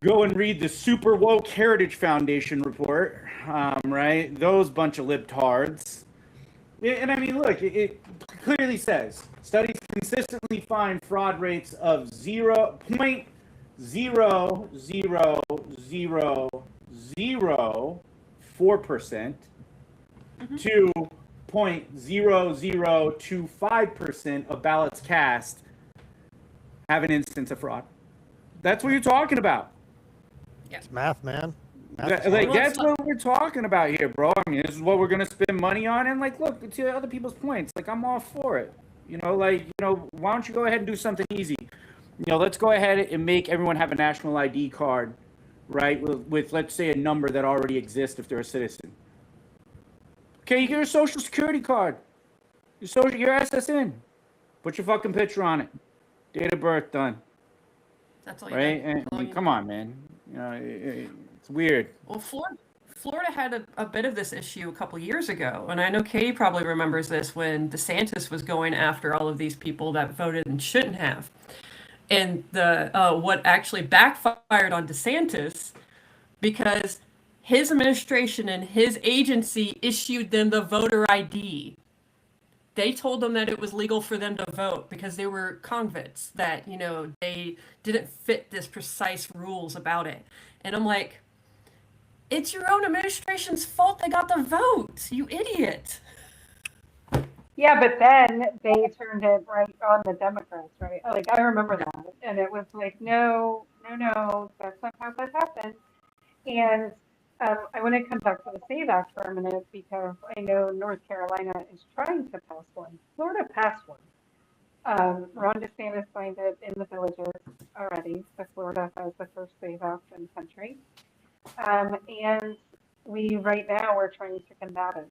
go and read the Super Woke Heritage Foundation report, right? Those bunch of libtards. And look, it clearly says studies consistently find fraud rates of 0.00004% to 0.0025% of ballots cast have an instance of fraud. That's what you're talking about. It's math, man. That's what we're talking about here, bro. This is what we're gonna spend money on. And look, to other people's points, I'm all for it. Why don't you go ahead and do something easy? Let's go ahead and make everyone have a national ID card, right? With let's say a number that already exists if they're a citizen. Okay, you get your social security card, your SSN, put your fucking picture on it, date of birth, done. That's all you right? need. And come on, man. It's weird. Well, Florida had a bit of this issue a couple years ago, and I know Katie probably remembers this when DeSantis was going after all of these people that voted and shouldn't have. And what actually backfired on DeSantis, because his administration and his agency issued them the voter ID. They told them that it was legal for them to vote because they were convicts, that, they didn't fit this precise rules about it. And I'm like, it's your own administration's fault they got the vote, you idiot. Yeah, but then they turned it right on the Democrats, right? Like, I remember that. And it was like, no, that's not how that happened. And I want to come back to the SAVE Act for a minute, because I know North Carolina is trying to pass one. Florida passed one. Ron DeSantis signed it in the villages already. So Florida has the first SAVE Act in the country. And we're trying to combat it.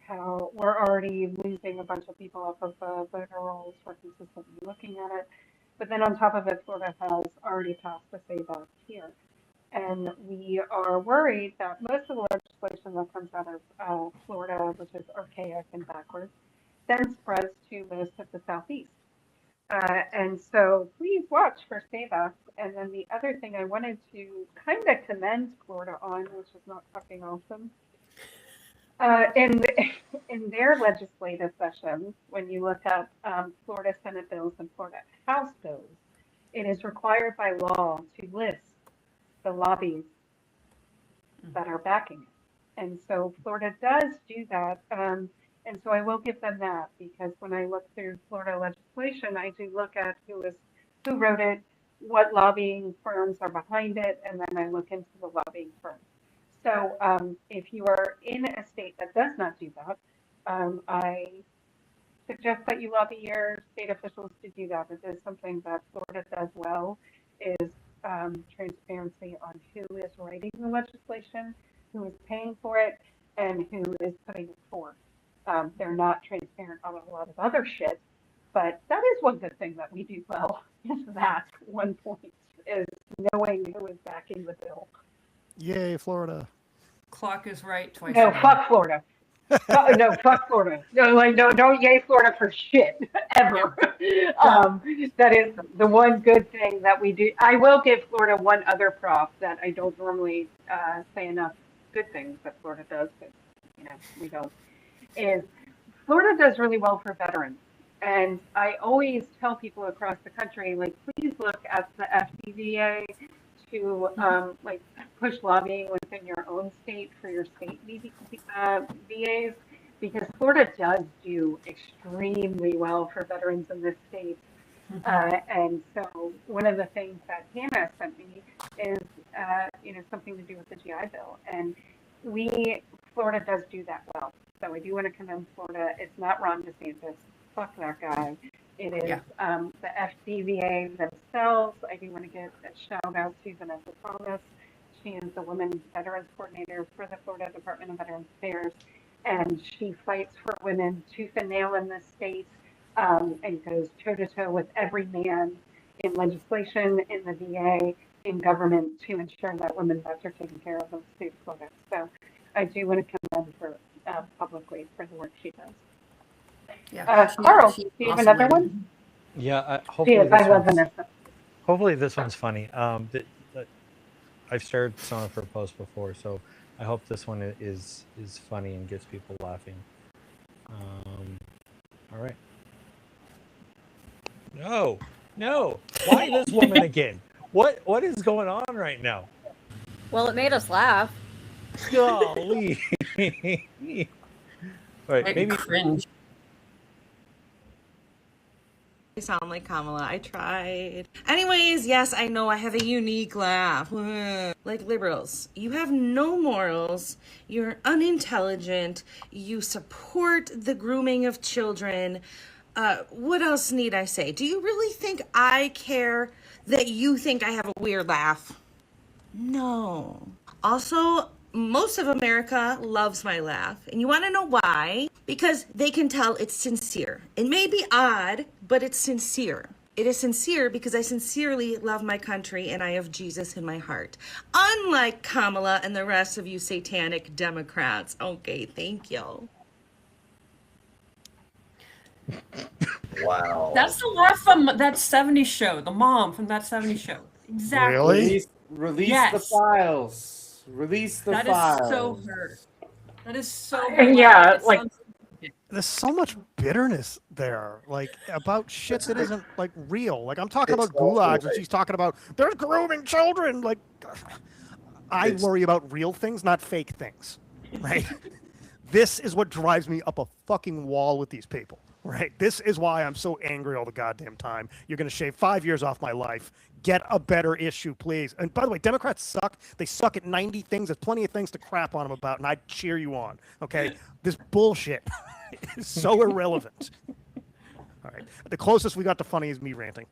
How we're already losing a bunch of people off of voter rolls. We're consistently looking at it. But then on top of it, Florida has already passed the SAVE Act here. And we are worried that most of the legislation that comes out of Florida, which is archaic and backwards, then spreads to most of the Southeast. And so please watch for SAVE Act. And then the other thing I wanted to kind of commend Florida on, which is not fucking awesome, in their legislative sessions, when you look at Florida Senate bills and Florida House bills, it is required by law to list the lobbies that are backing it. And so Florida does do that. And so I will give them that, because when I look through Florida legislation, I do look at who wrote it, what lobbying firms are behind it, and then I look into the lobbying firms. So if you are in a state that does not do that, I suggest that you lobby your state officials to do that. It is something that Florida does well, is transparency on who is writing the legislation, who is paying for it, and who is putting it forth. They're not transparent on a lot of other shit, But that is one good thing that we do well, is that one point, is knowing who is backing the bill. Yay, Florida. Clock is right twice. No, a day. fuck Florida. No, fuck Florida. No, like, no, don't yay Florida for shit, ever. That is the one good thing that we do. I will give Florida one other prop that I don't normally say enough good things that Florida does, but, we don't, is Florida does really well for veterans. And I always tell people across the country, like, please look at the FDVA to like push lobbying within your own state for your state VAs, because Florida does do extremely well for veterans in this state. And so one of the things that Hannah sent me is, something to do with the GI Bill. And Florida does do that well. So I do want to commend Florida. It's not Ron DeSantis. Fuck that guy. It is the FDVA themselves. I do want to give a shout out to Vanessa Thomas. She is the Women Veterans Coordinator for the Florida Department of Veterans Affairs. And she fights for women tooth and nail in this state, and goes toe-to-toe with every man in legislation, in the VA, in government, to ensure that women vets are taken care of in the state of Florida. So I do want to commend her publicly for the work she does. Yeah. Carl, do you have another one? Yeah, Yes, I love Vanessa. hopefully this one's funny. I've shared some of her posts before, so I hope this one is funny and gets people laughing. All right. No, why this woman again? What is going on right now? Well, it made us laugh. Golly. Right, maybe cringe. I sound like Kamala. I tried. Anyways, yes, I know I have a unique laugh. Like liberals, you have no morals. You're unintelligent. You support the grooming of children. What else need I say? Do you really think I care that you think I have a weird laugh? No. Also, most of America loves my laugh. And you want to know why? Because they can tell it's sincere. It may be odd, but it's sincere. It is sincere because I sincerely love my country and I have Jesus in my heart. Unlike Kamala and the rest of you satanic Democrats. Okay, thank you. Wow. That's the laugh from that 70s show. The mom from that 70s show. Exactly. Really? Release Yes. the files. Release the That files. is so hurt. That is so And yeah, it like- sounds- There's so much bitterness there, like about shit that isn't like real. Like I'm talking It's about gulags, and awful. she's talking about there's grooming children. Like I It's- worry about real things, not fake things. Right? This is what drives me up a fucking wall with these people. Right? This is why I'm so angry all the goddamn time. You're going to shave 5 years off my life. Get a better issue, please. And by the way, Democrats suck. They suck at 90 things. There's plenty of things to crap on them about, and I'd cheer you on. Okay? This bullshit is so irrelevant. All right. The closest we got to funny is me ranting.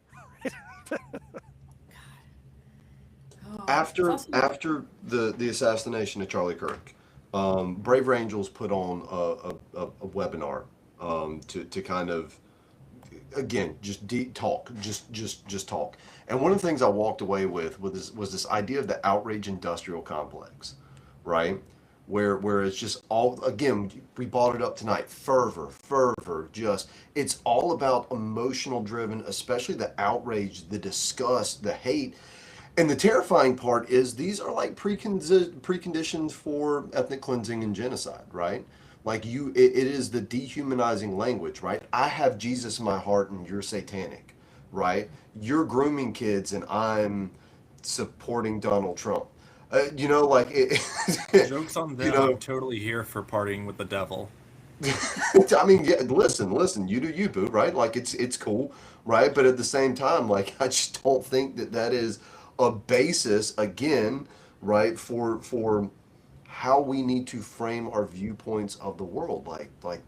Oh, After it's awesome. after the assassination of Charlie Kirk, Braver Angels put on a webinar to kind of, again, just talk, just talk. And one of the things I walked away with was this idea of the outrage industrial complex, right? Where it's just all, again, we brought it up tonight, fervor, just, it's all about emotional driven, especially the outrage, the disgust, the hate. And the terrifying part is these are like preconditions for ethnic cleansing and genocide, right? Like it is the dehumanizing language, right? I have Jesus in my heart and you're satanic, right? You're grooming kids and I'm supporting Donald Trump. Like Joke's on them. I'm totally here for partying with the devil. I mean, yeah, listen, you do you, boo, right? Like it's cool, right? But at the same time, like I just don't think that is a basis, again, right, for how we need to frame our viewpoints of the world.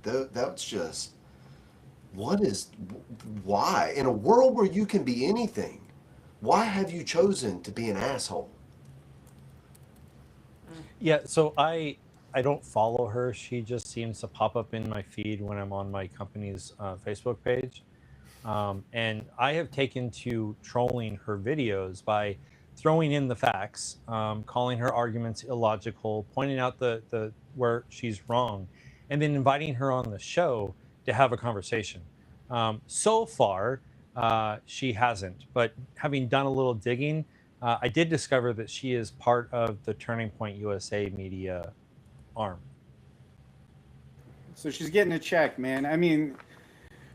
That's just, why in a world where you can be anything, why have you chosen to be an asshole? Yeah, so I don't follow her. She just seems to pop up in my feed when I'm on my company's Facebook page. And I have taken to trolling her videos by throwing in the facts, calling her arguments illogical, pointing out the where she's wrong, and then inviting her on the show to have a conversation. So far, she hasn't. But having done a little digging, I did discover that she is part of the Turning Point USA media arm. So she's getting a check, man. I mean,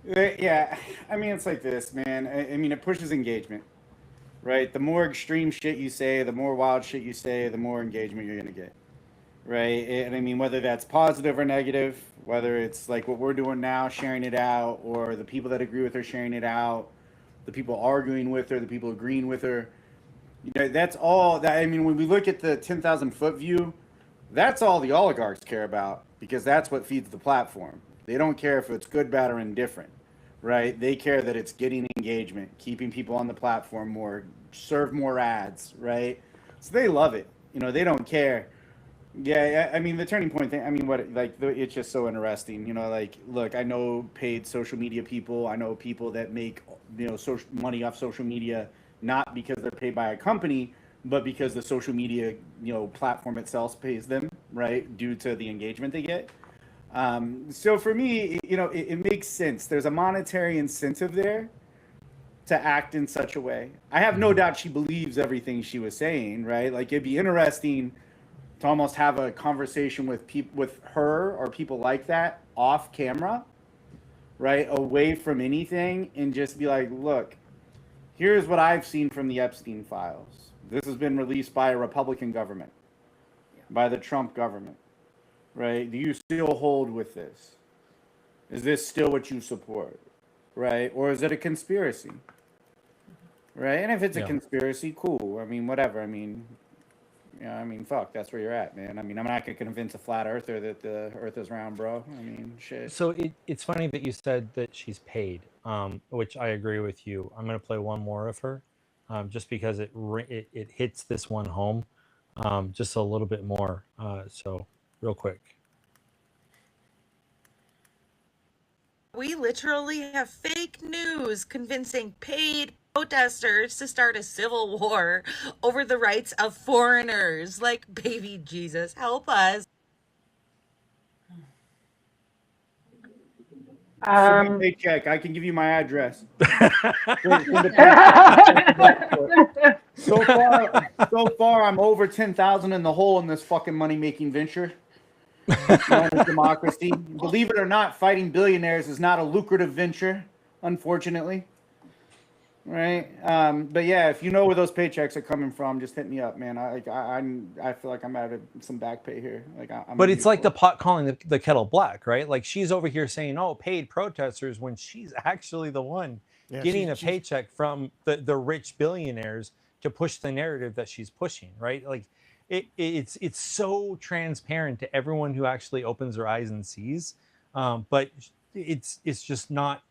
yeah, I mean, it's like this, man. I mean, it pushes engagement, right? The more extreme shit you say, the more wild shit you say, the more engagement you're going to get, right? And I mean, whether that's positive or negative, whether it's like what we're doing now, sharing it out, or the people that agree with her sharing it out, the people arguing with her, the people agreeing with her, you know, that's all that. I mean, when we look at the 10,000 foot view, that's all the oligarchs care about because that's what feeds the platform. They don't care if it's good, bad, or indifferent, right? They care that it's getting engagement, keeping people on the platform more, serve more ads, right? So they love it. You know, they don't care. Yeah, I mean, the turning point thing, I mean, it's just so interesting. You know, like, look, I know paid social media people. I know people that make, you know, social money off social media, not because they're paid by a company, but because the social media, you know, platform itself pays them, right, due to the engagement they get. So for me, you know, it makes sense. There's a monetary incentive there to act in such a way. I have no doubt she believes everything she was saying, right? Like, it'd be interesting to almost have a conversation with with her or people like that off camera, right, away from anything, and just be like, look, here's what I've seen from the Epstein files. This has been released by a Republican government, by the Trump government, right? Do you still hold with this? Is this still what you support, right? Or is it a conspiracy, right? And if it's a conspiracy, cool. I mean, whatever. I mean, yeah, I mean, fuck, that's where you're at, man. I mean, I'm not gonna convince a flat earther that the earth is round, bro. I mean, shit. So it's funny that you said that she's paid, which I agree with you. I'm going to play one more of her, just because it hits this one home just a little bit more. So real quick. We literally have fake news convincing paid protesters to start a civil war over the rights of foreigners. Like, baby Jesus, help us. Paycheck. I can give you my address. So far, I'm over 10,000 in the hole in this fucking money-making venture known as democracy. Believe it or not, fighting billionaires is not a lucrative venture, unfortunately. Right? But yeah, if you know where those paychecks are coming from, just hit me up, man. I feel like I'm out of some back pay here. Like, but it's like the pot calling the kettle black, right? Like, she's over here saying, "Oh, paid protesters," when she's actually the one getting a paycheck from the rich billionaires to push the narrative that she's pushing, right? Like, it's so transparent to everyone who actually opens their eyes and sees, but it's just not.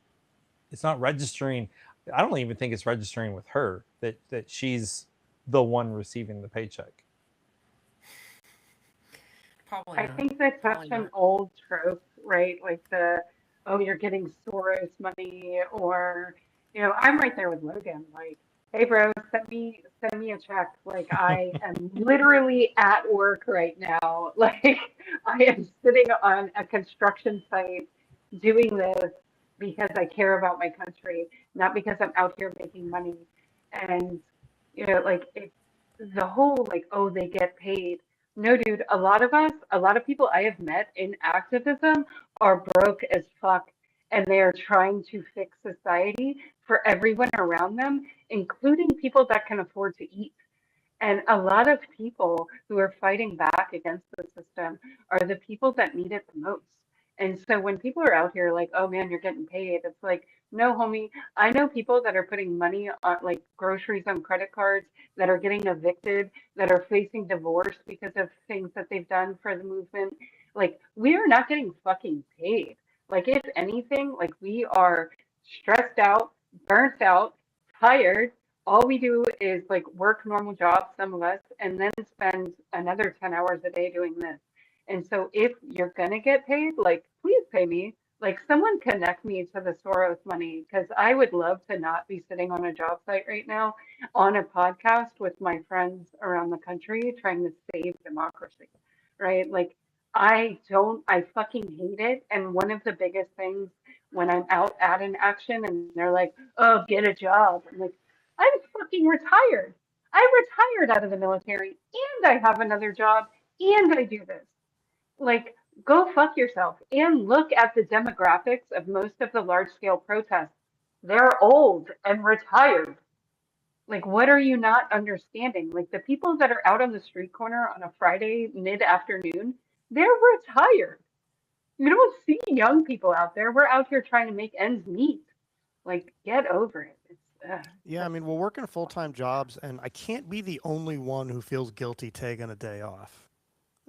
It's not registering. I don't even think it's registering with her that she's the one receiving the paycheck. Probably I think that's such an old trope, right? Like oh, you're getting Soros money, or, you know, I'm right there with Logan. Like, hey, bro, send me a check. Like, I am literally at work right now. Like, I am sitting on a construction site doing this because I care about my country, not because I'm out here making money. And, you know, like, the whole, like, oh, they get paid. No, dude, a lot of people I have met in activism are broke as fuck, and they are trying to fix society for everyone around them, including people that can afford to eat. And a lot of people who are fighting back against the system are the people that need it the most. And so when people are out here like, oh man, you're getting paid, it's like, no, homie, I know people that are putting money on, like, groceries on credit cards, that are getting evicted, that are facing divorce because of things that they've done for the movement. Like, we are not getting fucking paid. Like, if anything, like, we are stressed out, burnt out, tired. All we do is, like, work normal jobs, some of us, and then spend another 10 hours a day doing this. And so if you're gonna get paid, like, please pay me. Like someone connect me to the Soros money because I would love to not be sitting on a job site right now on a podcast with my friends around the country trying to save democracy, right? Like I fucking hate it. And one of the biggest things when I'm out at an action and they're like, oh, get a job. I'm like, I'm fucking retired. I retired out of the military and I have another job and I do this. Like, go fuck yourself and look at the demographics of most of the large scale protests. They're old and retired. Like, what are you not understanding? Like, the people that are out on the street corner on a Friday mid afternoon, they're retired. You don't see young people out there. We're out here trying to make ends meet. Like, get over it. Yeah, I mean, we're working full-time jobs, and I can't be the only one who feels guilty taking a day off.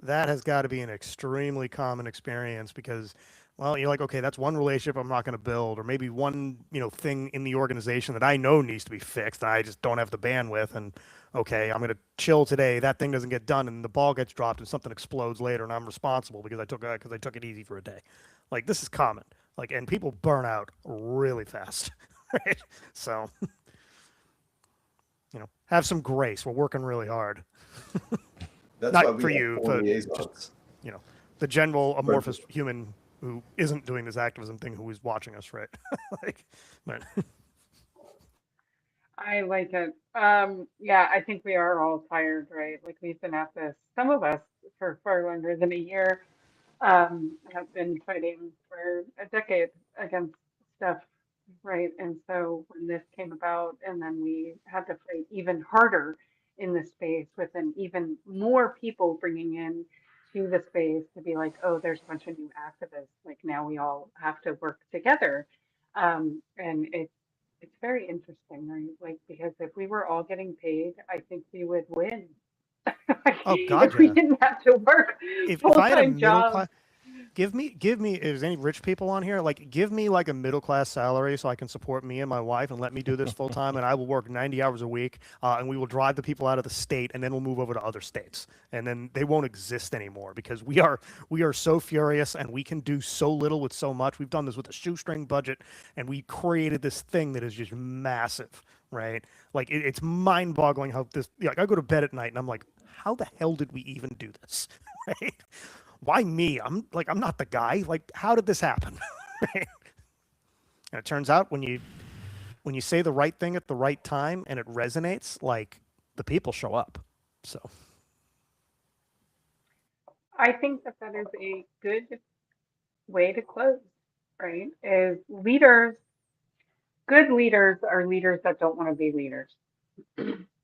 That has got to be an extremely common experience because, well, you're like, okay, that's one relationship I'm not going to build, or maybe one, thing in the organization that I know needs to be fixed. I just don't have the bandwidth, and okay, I'm going to chill today. That thing doesn't get done, and the ball gets dropped, and something explodes later, and I'm responsible because I took it easy for a day. Like this is common. Like, and people burn out really fast, right? So, have some grace. We're working really hard. That's why Not we for have you, four but liaisons. just, the general amorphous human who isn't doing this activism thing who is watching us, right? Like, but I like it. Yeah, I think we are all tired, right? Like we've been at this, some of us for far longer than a year, have been fighting for a decade against stuff, right? And so when this came about, and then we had to fight even harder in the space with an even more people bringing in to the space to be like, oh, there's a bunch of new activists. Like now we all have to work together. And it's very interesting, right? Like because if we were all getting paid, I think we would win. oh God, If we yeah. didn't have to work If I had a full-time middle jobs. class, give me. If there's any rich people on here, like give me like a middle class salary so I can support me and my wife and let me do this full time, and I will work 90 hours a week, and we will drive the people out of the state, and then we'll move over to other states, and then they won't exist anymore because we are so furious and we can do so little with so much. We've done this with a shoestring budget, and we created this thing that is just massive, right? Like it's mind boggling how this. Like I go to bed at night and I'm like, how the hell did we even do this, right? Why me? I'm not the guy. Like, how did this happen? Right? And it turns out when you say the right thing at the right time and it resonates, like the people show up. So I think that that is a good way to close, right? Is leaders, good leaders are leaders that don't want to be leaders.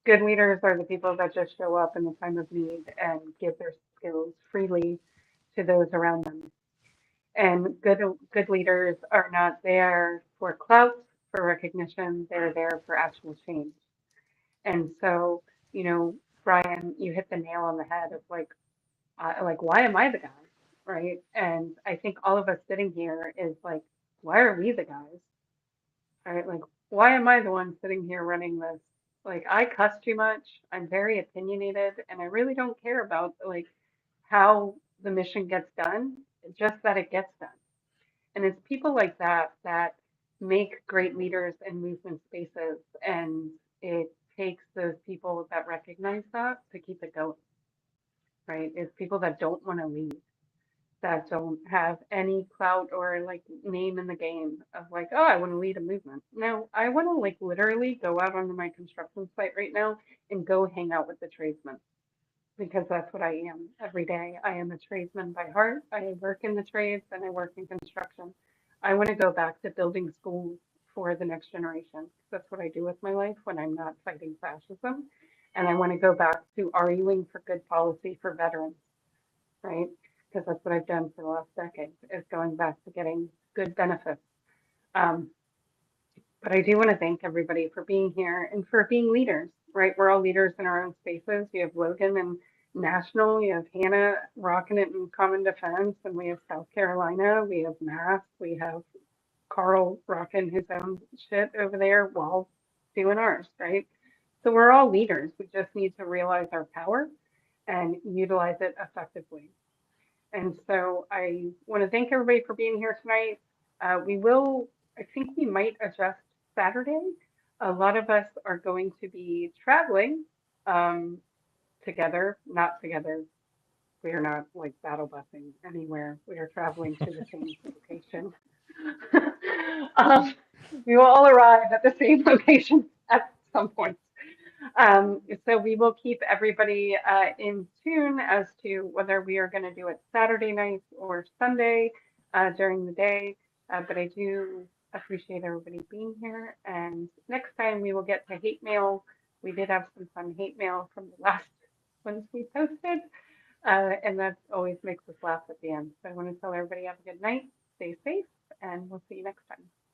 Good leaders are the people that just show up in the time of need and give their skills freely to those around them. And good leaders are not there for clout, for recognition. They're there for actual change. And so, Brian, you hit the nail on the head of like why am I the guy, right? And I think all of us sitting here is like, why are we the guys, right? Like, why am I the one sitting here running this? Like, I cuss too much. I'm very opinionated, and I really don't care about like how the mission gets done, just that it gets done. And it's people like that that make great leaders in movement spaces, and it takes those people that recognize that to keep it going, right? It's people that don't want to lead, that don't have any clout or like name in the game of like, oh, I want to lead a movement. No, I want to like literally go out onto my construction site right now and go hang out with the tradesmen because that's what I am every day. I am a tradesman by heart. I work in the trades and I work in construction. I want to go back to building schools for the next generation. That's what I do with my life when I'm not fighting fascism. And I want to go back to arguing for good policy for veterans, right? Because that's what I've done for the last decade, is going back to getting good benefits. Um, but I do want to thank everybody for being here and for being leaders, right? We're all leaders in our own spaces. You have Logan and National, you have Hannah rocking it in Common Defense, and we have South Carolina, we have Mass, we have Carl rocking his own shit over there while doing ours, right? So we're all leaders. We just need to realize our power and utilize it effectively. And so I want to thank everybody for being here tonight. We will, I think we might adjust Saturday. A lot of us are going to be traveling together, not together. We are not like battle busing anywhere. We are traveling to the same location. um, we will all arrive at the same location at some point. So we will keep everybody in tune as to whether we are going to do it Saturday night or Sunday during the day. But I do appreciate everybody being here. And next time we will get to hate mail. We did have some fun hate mail from the last ones we posted. And that always makes us laugh at the end. So I want to tell everybody have a good night, stay safe, and we'll see you next time.